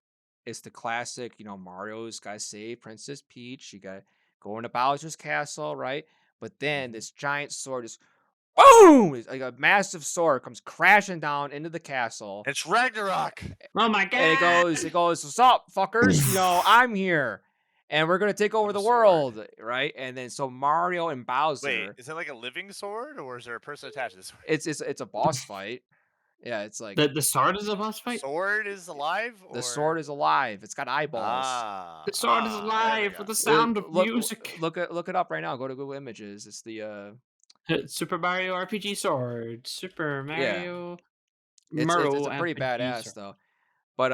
it's the classic, Mario's got to save Princess Peach. You got to go into Bowser's castle, right? But then Mhm. this giant sword is boom! It's like a massive sword comes crashing down into the castle, It's Ragnarok. Oh my god! and it goes, "What's up, fuckers? I'm here, and we're gonna take over With the a sword. world, right?" And then so Mario and Wait, Bowser, is it like a living sword, or is there a person attached to the sword? it's a boss fight. Yeah, it's like The sword is a boss The fight. sword is alive, the or sword is alive. It's got eyeballs. The sword is there we alive go. with the sound of music. Look it up right now. Go to Google Images. It's the Super Mario RPG sword. Super yeah. Mario. It's Mario a pretty RPG badass sword. though. But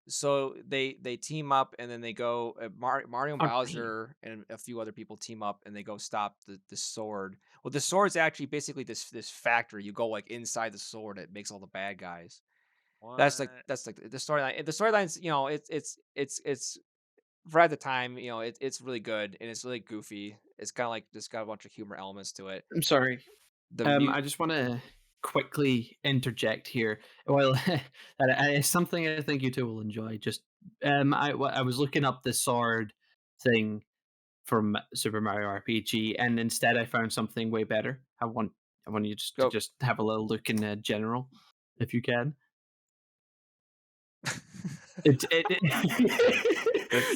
so they team up and then they go. Mario and RPG. Bowser and a few other people team up and they go stop the sword. Well, the sword's actually basically this factory. You go like inside the sword. It makes all the bad guys. That's like What? the storyline. And the storyline's it's for at the time, it's really good and it's really goofy. It's kind of like just got a bunch of humor elements to it. I'm sorry. The mu- I just want to quickly interject here. Well, it's something I think you two will enjoy. Just I was looking up the sword thing from Super Mario RPG, and instead I found something way better. I want you to go. just have a little look in general, if you can. That's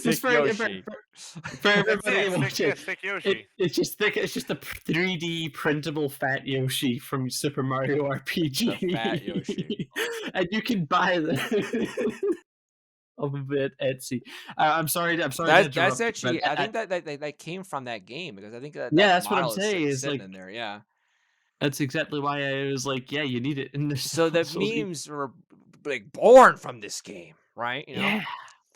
Just Sick Yoshi. for everybody watching. Thick Yoshi. It's just thick. It's just a 3D printable fat Yoshi from Super Mario RPG. The fat Yoshi. And you can buy the. I'm a bit Etsy. I'm sorry. I'm sorry. to That's interrupt, actually. but I think that came from that game because I think that yeah, that that's what I'm model is saying. Is sitting like in there. Yeah. that's exactly why I was like, yeah, you need it in this. So the memes were like born from this game, right? Yeah,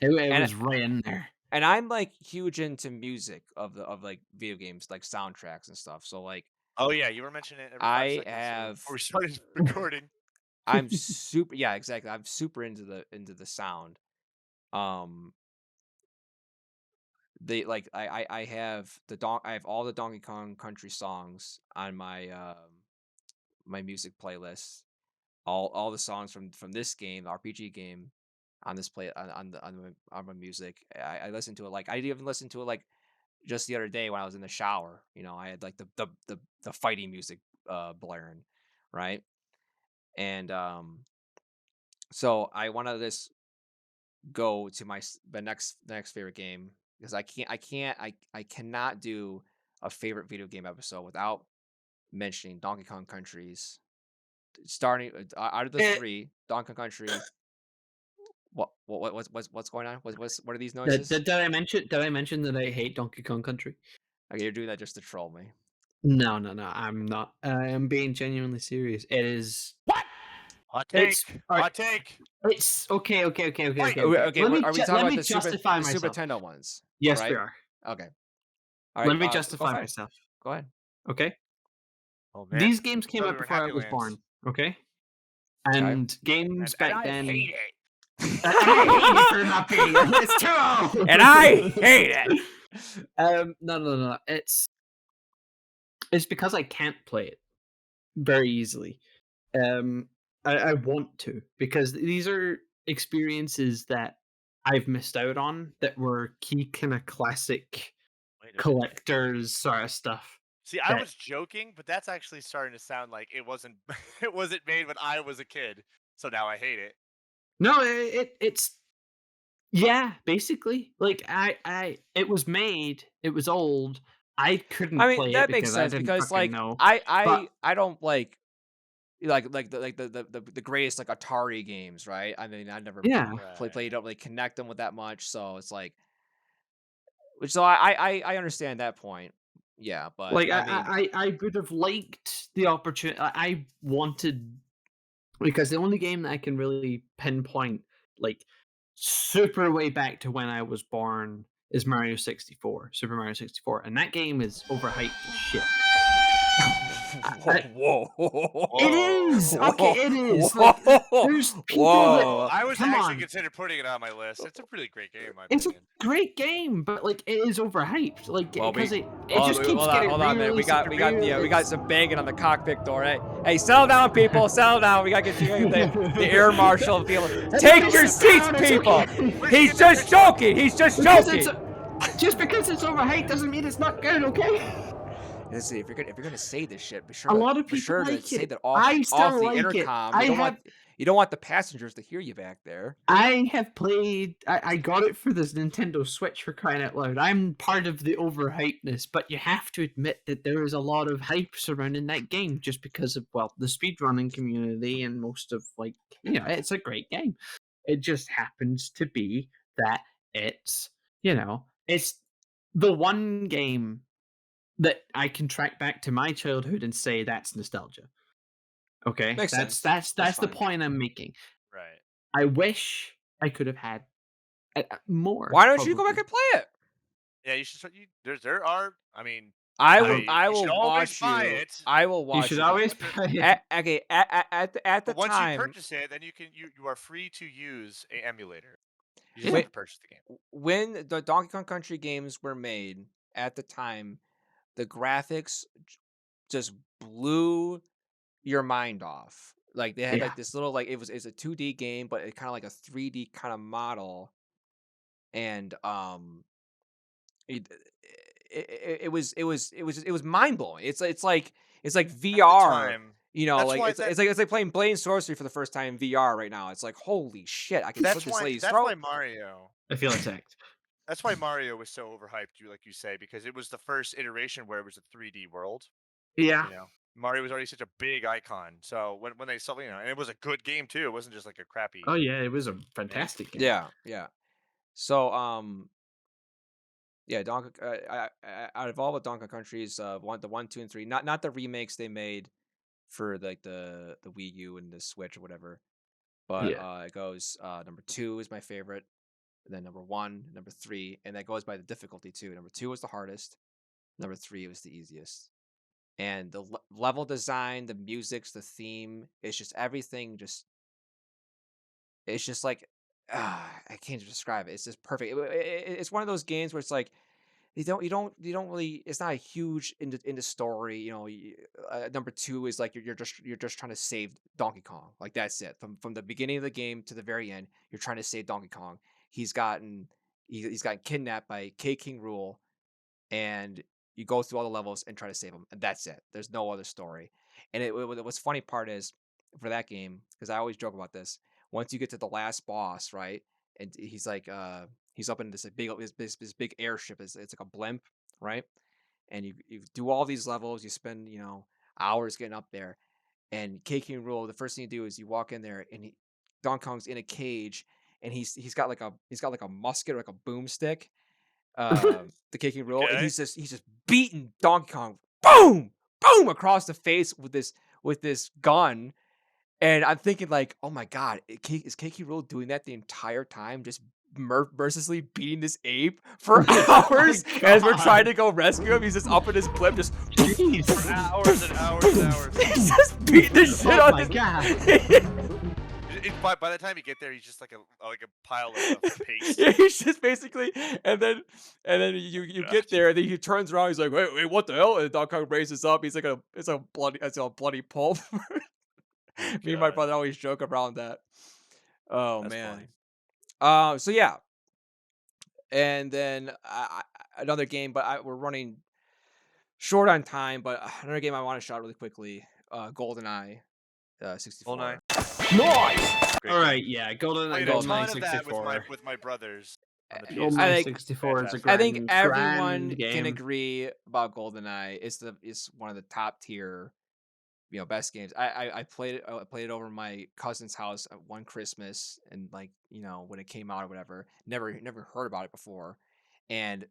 it And was right in there. and I'm like huge into music of like video games, like soundtracks and stuff. So like Oh yeah, you were mentioning it every 5 I seconds have before we started recording. I'm super yeah, exactly. I'm super into the sound. Um they like I have I have all the Donkey Kong Country songs on my my music playlist. All the songs from this game, the RPG game, on this play on my music. I listen to it like I even listened to it like just the other day when I was in the shower. I had like the fighting music blaring, right? And so I want to just go to the next favorite game because I cannot do a favorite video game episode without mentioning Donkey Kong Countries. Starting out of the three, Donkey Kong Country. What's going on? What are these noises? Did I mention? Did I mention that I hate Donkey Kong Country? Okay, you're doing that just to troll me. No. I'm not. I am being genuinely serious. It is. Hot take. It's alright. Hot take. It's okay. Okay, Let are we me talking let about me the Super justify Super myself. Nintendo ones? Yes, right? we are. Okay. All right. Let me go justify ahead. myself. Go ahead. Okay. Oh man. These games came thought out we were before I Happy was Lands. born. Okay. And games And back I then. hate it. I hate it for not being. It's too old. And I hate it. No. It's because I can't play it very easily. I want to because these are experiences that I've missed out on that were key kind of classic Wait a minute. collectors sort of stuff. See, I that- was joking, but that's actually starting to sound like it wasn't it wasn't made when I was a kid. So now I hate it. No, it's yeah, basically. Like I it was made, it was old. I couldn't I mean play that it makes because sense I didn't because fucking like know. I don't like the greatest like Atari games, right? I mean I never Yeah. played don't really connect them with that much, so it's like so I understand that point. Yeah, but Like I mean I would have liked the opportunity. I wanted because the only game that I can really pinpoint like super way back to when I was born is Mario 64, Super Mario 64, and that game is overhyped as shit. Whoa. It is! Whoa. Okay, it is. Like, there's people that- Whoa. I was Come actually on. considered putting it on my list. It's a really great game, in my It's a opinion. great game, but like it is overhyped. Like Well, because it hold just keeps getting on, man. We re-released got after we got re-release. some banging on the cockpit door. Hey, settle down, people. Settle down. We got to get the air marshal. People, take your seats, people. He's just joking. He's just Because joking. just because it's overhyped doesn't mean it's not good, okay? Let's see, if you're gonna say this shit, be sure A to, lot of be people sure to like say it. that off, I still off the like it. intercom. I You don't want the passengers to hear you back there. I have played. I got it for this Nintendo Switch, for crying out loud. I'm part of the overhypeness, but you have to admit that there is a lot of hype surrounding that game just because of, well, the speedrunning community and most of, like, it's a great game. It just happens to be that it's it's the one game that I can track back to my childhood and say that's nostalgia. Okay, Makes sense. that's the fine. point I'm making. Right. I wish I could have had more. Why don't you go back probably. and play it? Yeah, you should. There are. I mean, I you will should always watch buy you. it. I will You watch should you. always But buy it. At the but once time you purchase it, then you are free to use an emulator. You just Yeah. have to purchase the game. when the Donkey Kong Country games were made at the time, the graphics just blew your mind off. Like they had Yeah. like this little it's a 2D game, but it kind of like a 3D kind of model, and it, it was mind blowing. It's like VR. Time. That's Like why it's like playing Blade and Sorcery for the first time in VR right now. It's like, holy shit, I can That's flip this why. lady's That's throat. why Mario. I feel attacked. That's why Mario was so overhyped, like you say, because it was the first iteration where it was a 3D world. Yeah. Mario was already such a big icon. So when they saw, and it was a good game too. It wasn't just like a crappy. Oh yeah, it was a fantastic game. Yeah. So yeah, Donkey. Out of all the Donkey Kong Countries, the 1, 2, and 3, not the remakes they made for like the Wii U and the Switch or whatever, but Yeah. it goes number 2 is my favorite, and then number 1, number 3, and that goes by the difficulty too. Number 2 was the hardest, number 3 was the easiest, and the level design, the music's, the theme, it's just everything. It's just like I can't describe it. It's just perfect. It's one of those games where it's like you don't really. It's not a huge into story. Number 2 is like you're just trying to save Donkey Kong. Like that's it. From the beginning of the game to the very end, you're trying to save Donkey Kong. He's gotten kidnapped by K. King Rule, and you go through all the levels and try to save him, and that's it. There's no other story. And what's funny part is for that game, because I always joke about this. Once you get to the last boss, right, and he's like he's up in this big airship. It's like a blimp, right? And you do all these levels. You spend hours getting up there. And K. King Rule, the first thing you do is you walk in there, and Donkey Kong's in a cage, and he's got like a musket or like a boomstick, the K. King Rule, and Okay. he's just beating Donkey Kong, boom, boom, across the face with this gun. And I'm thinking like, oh my god, is K. King Rule doing that the entire time, just mercilessly beating this ape for hours as we're trying to go rescue him? He's just up in his blimp, just Jeez. For hours and hours and hours. he's just beating the shit Oh out my of god. By the time you get there, he's just like a pile of paste. Yeah, he's just basically, and then you get there, and then he turns around, he's like, wait, what the hell? And Donkey Kong raises up, he's like it's a bloody pulp. Me and my God. brother always joke around that. Oh That's man. funny. So yeah, and then another game, but we're running short on time. But another game I want to shout really quickly, GoldenEye 64. GoldenEye. Nice. Great All game. right, yeah, Played a GoldenEye ton of that 64. with my brothers on the I PS2. GoldenEye think- 64 is a fantastic. grand, I think everyone grand can game. agree about GoldenEye. It's one of the top tier, best games. I played it. I played it over my cousin's house at one Christmas, and when it came out or whatever. Never heard about it before, and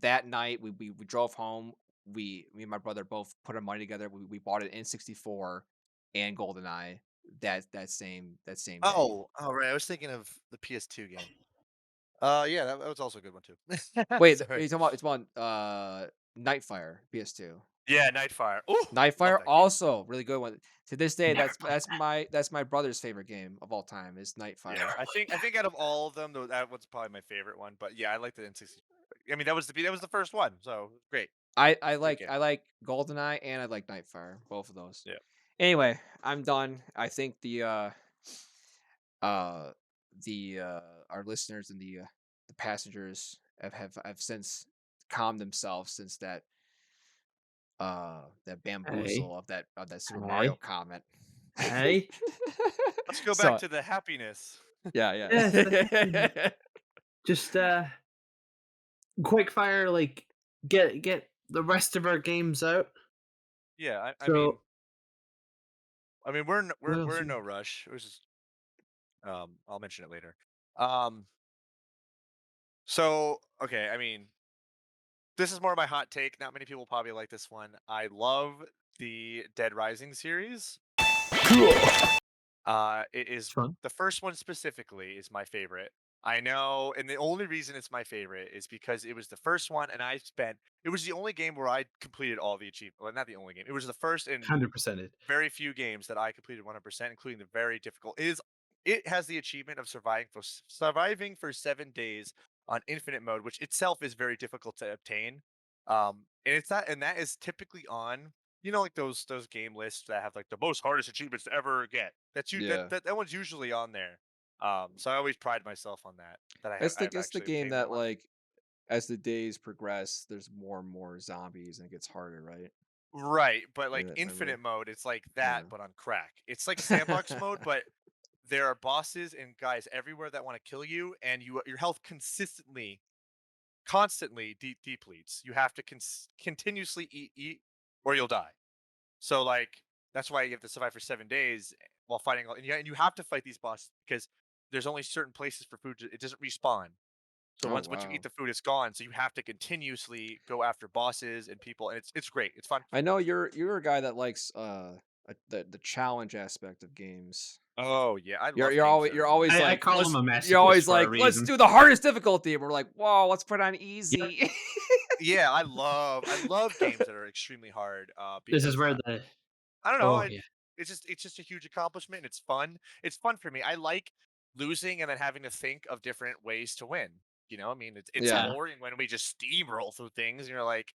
that night we drove home. Me and my brother both put our money together. We bought it in 64 and GoldenEye that same day. Oh, right. I was thinking of the PS2 game. Yeah, that was also a good one too. Wait, Sorry. it's about Nightfire PS2. Yeah, Nightfire. Ooh, love Nightfire that game. also really good one. To this day, Never that's my brother's favorite game of all time is Nightfire. Yeah, I think out of all of them, though, that one's probably my favorite one. But yeah, I like the N64. I mean, that was the first one, so great. I like game. I like GoldenEye and I like Nightfire, both of those. Yeah. Anyway, I'm done. I think the our listeners and the passengers have since calmed themselves since that bamboozle of that Super Mario comment. Hey. Let's go So- back to the happiness. yeah. Just quick fire, like get the rest of our games out. Yeah, So I mean, we're What else we're you in no got? rush. It was just, I'll mention it later. So okay, I mean, this is more of my hot take. Not many people probably like this one. I love the Dead Rising series. It is it's fun. the first one specifically is my favorite. I know, and the only reason it's my favorite is because it was the first one, and it was the only game where I completed all the achievements. Well, not the only game. It was the first in 100%. very few games that I completed 100%, including the very difficult. It has the achievement of surviving for 7 days on infinite mode, which itself is very difficult to obtain. And that is typically on, like those game lists that have like the most hardest achievements to ever get. Yeah. That one's usually on there. So I always pride myself on that. It's the I've actually game obtained that more. like as the days progress, there's more and more zombies and it gets harder, right? Right, but like Yeah, infinite remember. mode, it's like that, Yeah. but on crack. It's like sandbox mode, but there are bosses and guys everywhere that want to kill you, and your health constantly depletes. You have to continuously eat, or you'll die. So like that's why you have to survive for 7 days while fighting, and you have to fight these bosses because there's only certain places for food. It doesn't respawn. So Oh, once you wow. eat the food, it's gone. So you have to continuously go after bosses and people, and it's great. It's fun. I know you're a guy that likes the challenge aspect of games. Oh yeah, I love. You're games always that are you're really always I like call let's- him a masochist you're always for a like let's reason. do the hardest difficulty. And we're like, whoa, let's put on easy. Yeah, I love games that are extremely hard. This is Because, where the I don't know. oh yeah. It's just a huge accomplishment. And it's fun. It's fun for me. I like losing and then having to think of different ways to win. I mean, it's Yeah. boring when we just steamroll through things. And you're like,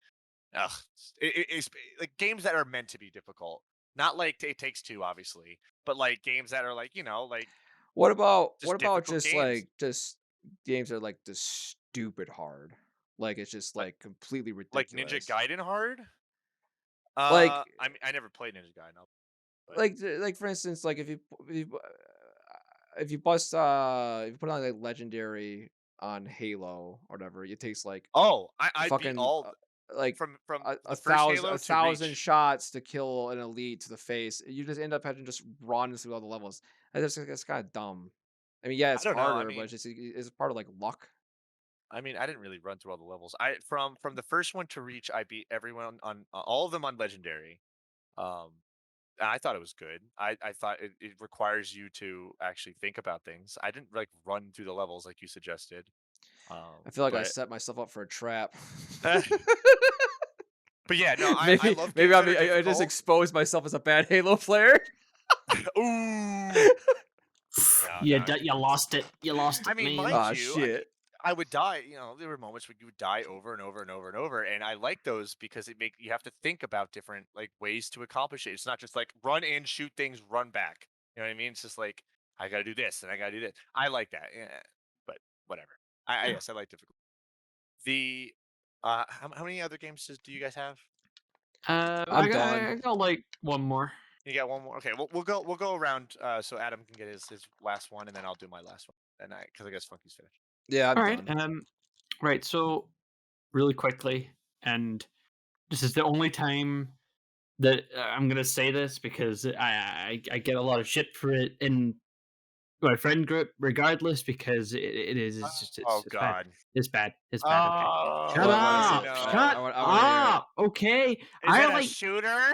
ugh. It's like games that are meant to be difficult. Not like It Takes Two, obviously, but like games that are like What about Just difficult games. just games that are like just stupid hard? Like it's just like completely like ridiculous. Ninja Gaiden hard. Like- I mean, I never played Ninja Gaiden. But- Like for instance, like if you bust if you put on like legendary on Halo or whatever, it takes like Oh, I beat fucking all like from a the first thousand Halo a to thousand Reach. shots to kill an elite to the face. You just end up having to just run through all the levels. It's kind of dumb. I mean, yeah, it's don't know, I harder, mean- but it's part of like luck. I mean, I didn't really run through all the levels. From the first one to Reach, I beat everyone on all of them on Legendary. And I thought it was good. I thought it requires you to actually think about things. I didn't like run through the levels like you suggested. I feel like I but- set myself up for a trap. But yeah, no, I maybe love maybe games that are I just difficult. exposed myself as a bad Halo player. Ooh. You no, you lost it. You lost it, I mean, man. mind Ah, you, shit. I would die. There were moments where you would die over and over and over and over, and I like those because you have to think about different like ways to accomplish it. It's not just like run in, shoot things, run back. You know what I mean? It's just like I gotta do this and I gotta do this. I like that, but whatever. Yes, I like difficult. The how many other games do you guys have? I'm done. I got like one more. You got one more. Okay, we'll go around. So Adam can get his last one, and then I'll do my last one. And because I guess Funky's finished. Yeah, I'm All right. done. Right. So, really quickly, and this is the only time that I'm gonna say this because I get a lot of shit for it in my friend group, regardless, because it's just Oh it's bad. God. It's bad. It's bad. Okay. Oh, Shut what up! is it? Shut I wanna hear it. up! Okay. Is I it a like. shooter?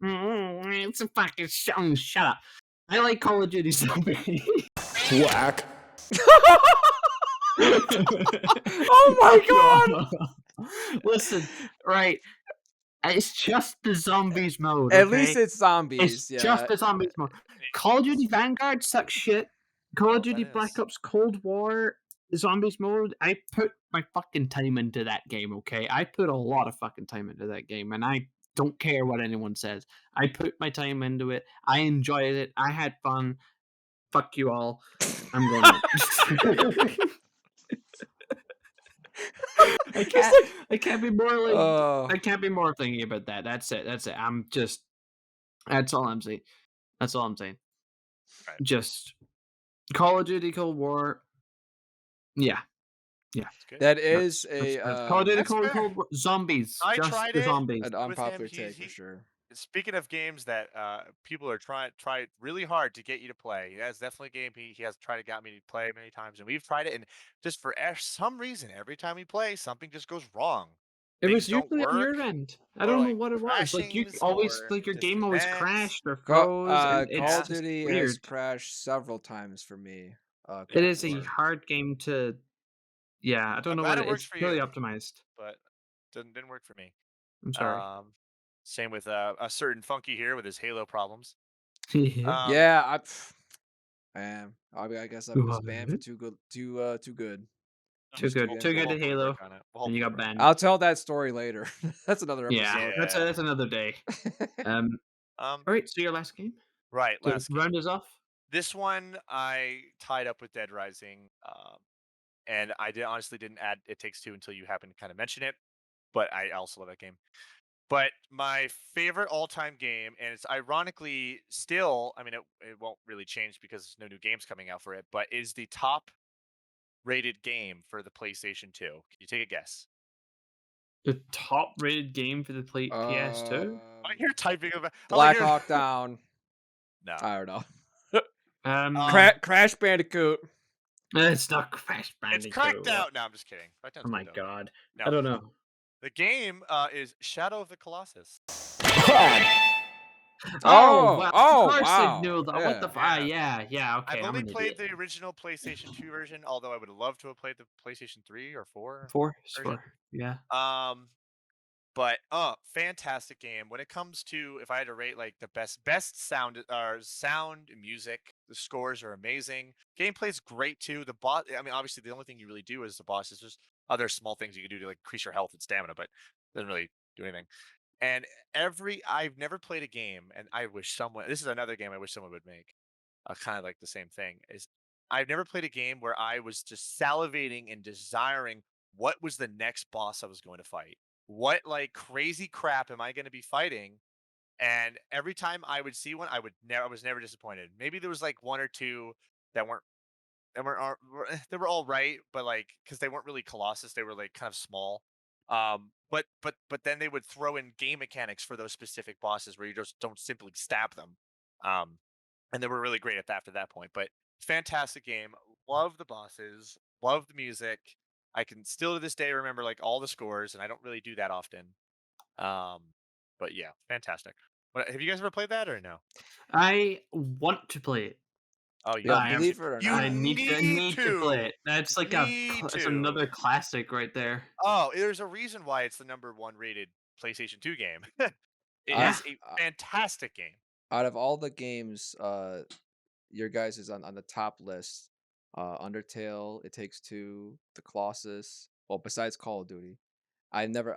It's a fucking shut up. I like Call of Duty Zombies. Whack. Oh my god! Listen, right. It's just the zombies mode. At Okay? least it's zombies. It's Yeah. just the zombies mode. Call of Duty Vanguard sucks shit. Call of Duty that Black is. Ops Cold War zombies mode. I put my fucking time into that game. Okay, I put a lot of fucking time into that game, and I don't care what anyone says. I put my time into it. I enjoyed it. I had fun. Fuck you all. I'm going out. I can't be more like Oh. I can't be more thinking about that. That's it. I'm just that's all I'm saying. That's all I'm saying. Right. Just Call of Duty Cold War. Yeah. It's good. That is a Call of Duty That's fair. Cold War. Zombies. I Just tried the it. zombies. an with him, unpopular he- take for he- sure. Speaking of games that people are try really hard to get you to play, that's definitely a game he has tried to get me to play many times, and we've tried it, and just for some reason, every time we play, something just goes wrong. It was Things don't usually on your work, end. I or, don't know like, what it was. Like you crashings, always or like your just game always events. crashed or Call, froze. and Call it's of just Duty weird. has crashed several times for me. It Cold is a War. hard game to. Yeah, I don't I'm know glad what it works it's for really you. optimized. But didn't work for me. I'm sorry. Same with a certain Funky here with his Halo problems. Yeah. Yeah, man, I guess I was banned for too good. Too good. We'll Too good won't at Halo. Work on it. We'll And you got hopefully work on banned. I'll tell that story later. That's another episode. Yeah, that's another day. it. All right, so your last game. Right, So last game. round us off. This one I tied up with Dead Rising, and I honestly didn't add It Takes Two until you happened to kind of mention it. But I also love that game. But my favorite all-time game, and it's ironically still, I mean, it won't really change because there's no new games coming out for it, but is the top-rated game for the PlayStation 2. Can you take a guess? The top rated game for the PS2. I hear typing about Black Hawk Down. No, I don't know. Crash Bandicoot. It's not Crash Bandicoot. it's Cracked Out. No, I'm just kidding. Oh my god. No. I don't know. The game is Shadow of the Colossus. Oh, wow. oh, Of course wow. I knew that. What the Yeah. yeah. Okay. I've I'm only an played idiot. the original PlayStation 2 version, although I would have loved to have played the PlayStation 3 or 4. Four. version. Yeah. But fantastic game. When it comes to, if I had to rate like the best sound music, the scores are amazing. Gameplay's great too. The boss, I mean, obviously the only thing you really do as the boss is just other small things you can do to like increase your health and stamina, but it doesn't really do anything. And I've never played a game, and I wish this is another game I wish someone would make, kind of like the same thing, is I've never played a game where I was just salivating and desiring what was the next boss I was going to fight. What like crazy crap am I going to be fighting? And every time I would see one, I was never disappointed. Maybe there was like one or two that they were all right, but like because they weren't really Colossus, they were like kind of small. But then they would throw in game mechanics for those specific bosses where you just don't simply stab them. And they were really great at that after that point. But fantastic game. Love the bosses. Love the music. I can still to this day remember like all the scores, and I don't really do that often. But yeah, fantastic. Have you guys ever played that or no? I want to play it. Oh, Yeah, I am- believe it or you not. I need to play it. That's like Need it's to. another classic right there. Oh, there's a reason why it's the #1 rated PlayStation 2 game. It Ah. is a fantastic game. Out of all the games, your guys is on the top list. Undertale, It Takes Two, The Colossus. Well, besides Call of Duty, I never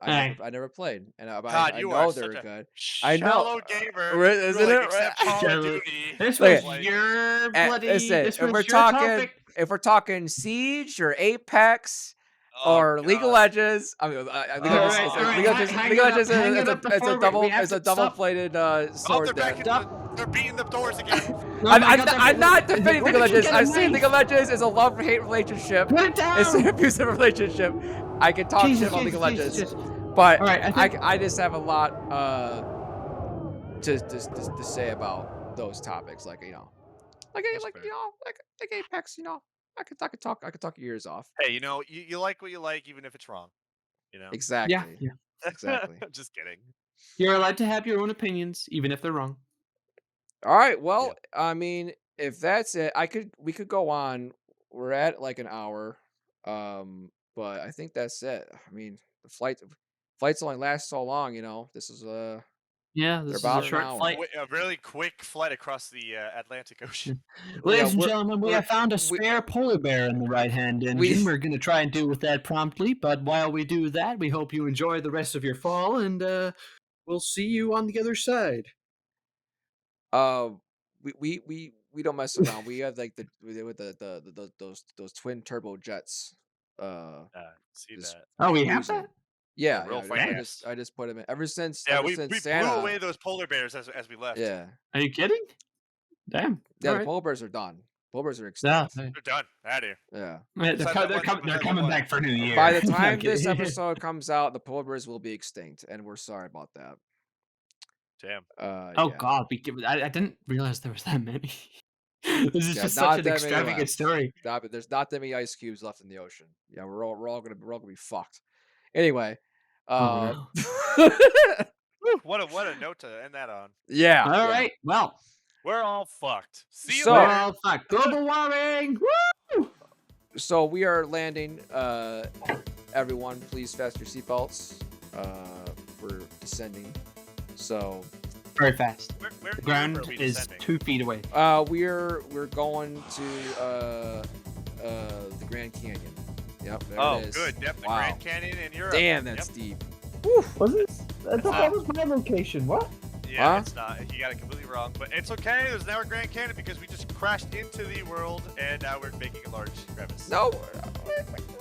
played, and God, I you know are they're such a good. I know. shallow gamer. Right, You isn't like it? accept Call of Shallow. Duty. This Look was at- your bloody. Listen, This if was we're your talking, topic. if we're talking Siege or Apex Oh, or League of God. Legends, I mean, League of Legends, Alright, League of Legends, hang League of it up- Legends hang it is up before we have it's a to stop. double-bladed Oh, sword. they're There. back in they're beating the doors again. No, I'm, no, I'm, got that- I'm not defending Where League of did you Legends. get a I'm saying knife? League of Legends is a love-hate relationship. Put it down. It's an abusive relationship. I can talk shit about League of Legends, but All right, I just have a lot to say about those topics. Like That's fair. like Apex. I could talk your ears off. Hey, you like what you like, even if it's wrong. Exactly. Yeah. Exactly. Just kidding. You're allowed to have your own opinions, even if they're wrong. All right. Well, I mean, if that's it, we could go on. We're at like an hour. But I think that's it. I mean, the flight. flights only last so long. You know, this is Yeah, this is about a an short hour. flight. A really quick flight across the Atlantic Ocean. Ladies and we're- gentlemen, we we're- have found a we- spare polar bear in the right-hand engine. We're going to try and deal with that promptly, but while we do that, we hope you enjoy the rest of your fall, and we'll see you on the other side. We don't mess around. We have like those twin turbo jets. See Just- that? Oh, we have cruising. that? Yeah, real I just put them in ever since. Yeah, ever we since blew Santa, away those polar bears as we left. Yeah, Are you kidding? Damn. yeah. The Alright. polar bears are done. Polar bears are Yeah, extinct. They're done. Out of here. Yeah. they're, Besides co- that they're, one com- that they're was coming on the back for New Year. By the I'm time this kidding. episode comes out, the polar bears will be extinct, and we're sorry about that. Damn. Oh Yeah. God, I didn't realize there was that many. This is Yeah, just not such an that many extravagant left. story. There's not that many ice cubes left in the ocean. Yeah, we're all gonna be fucked. Anyway, Oh, Whew, what a note to end that on. yeah. All yeah. right, well, We're all fucked. See you So- later. well, fuck, global warming. Woo! So we are landing. Everyone, please fasten your seatbelts. We're descending. So Very fast. Where The ground are we is descending? 2 feet away. we're going to the Grand Canyon. Yep. There Oh, it is. good. Yep, the Wow. Grand Canyon in Europe. Damn, that's Yep. deep. Was it? I thought that was my location. What? Yeah, Huh? it's not. You got it completely wrong, but it's okay. There's now a Grand Canyon because we just crashed into the world, and now we're making a large crevice. No.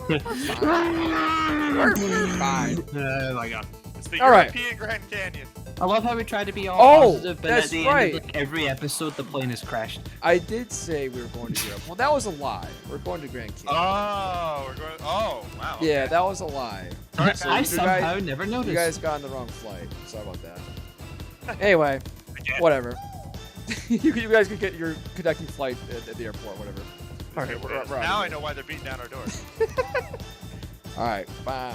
We're fine. Oh my God. It's the All right. European Grand Canyon. I love how we try to be all Oh, positive, but that's at the right. end of like, every episode, the plane has crashed. I did say we were going to Europe. Well, that was a lie. We're going to Grand Canyon. Oh, we're going. Oh, wow. Yeah, okay. that was a lie. Alright, So I you somehow guys- never noticed. You guys got on the wrong flight. Sorry about that. Anyway, Again. whatever. you guys could get your connecting flight at the airport, whatever. Okay, we're out now of I know why they're beating down our door. All right, bye.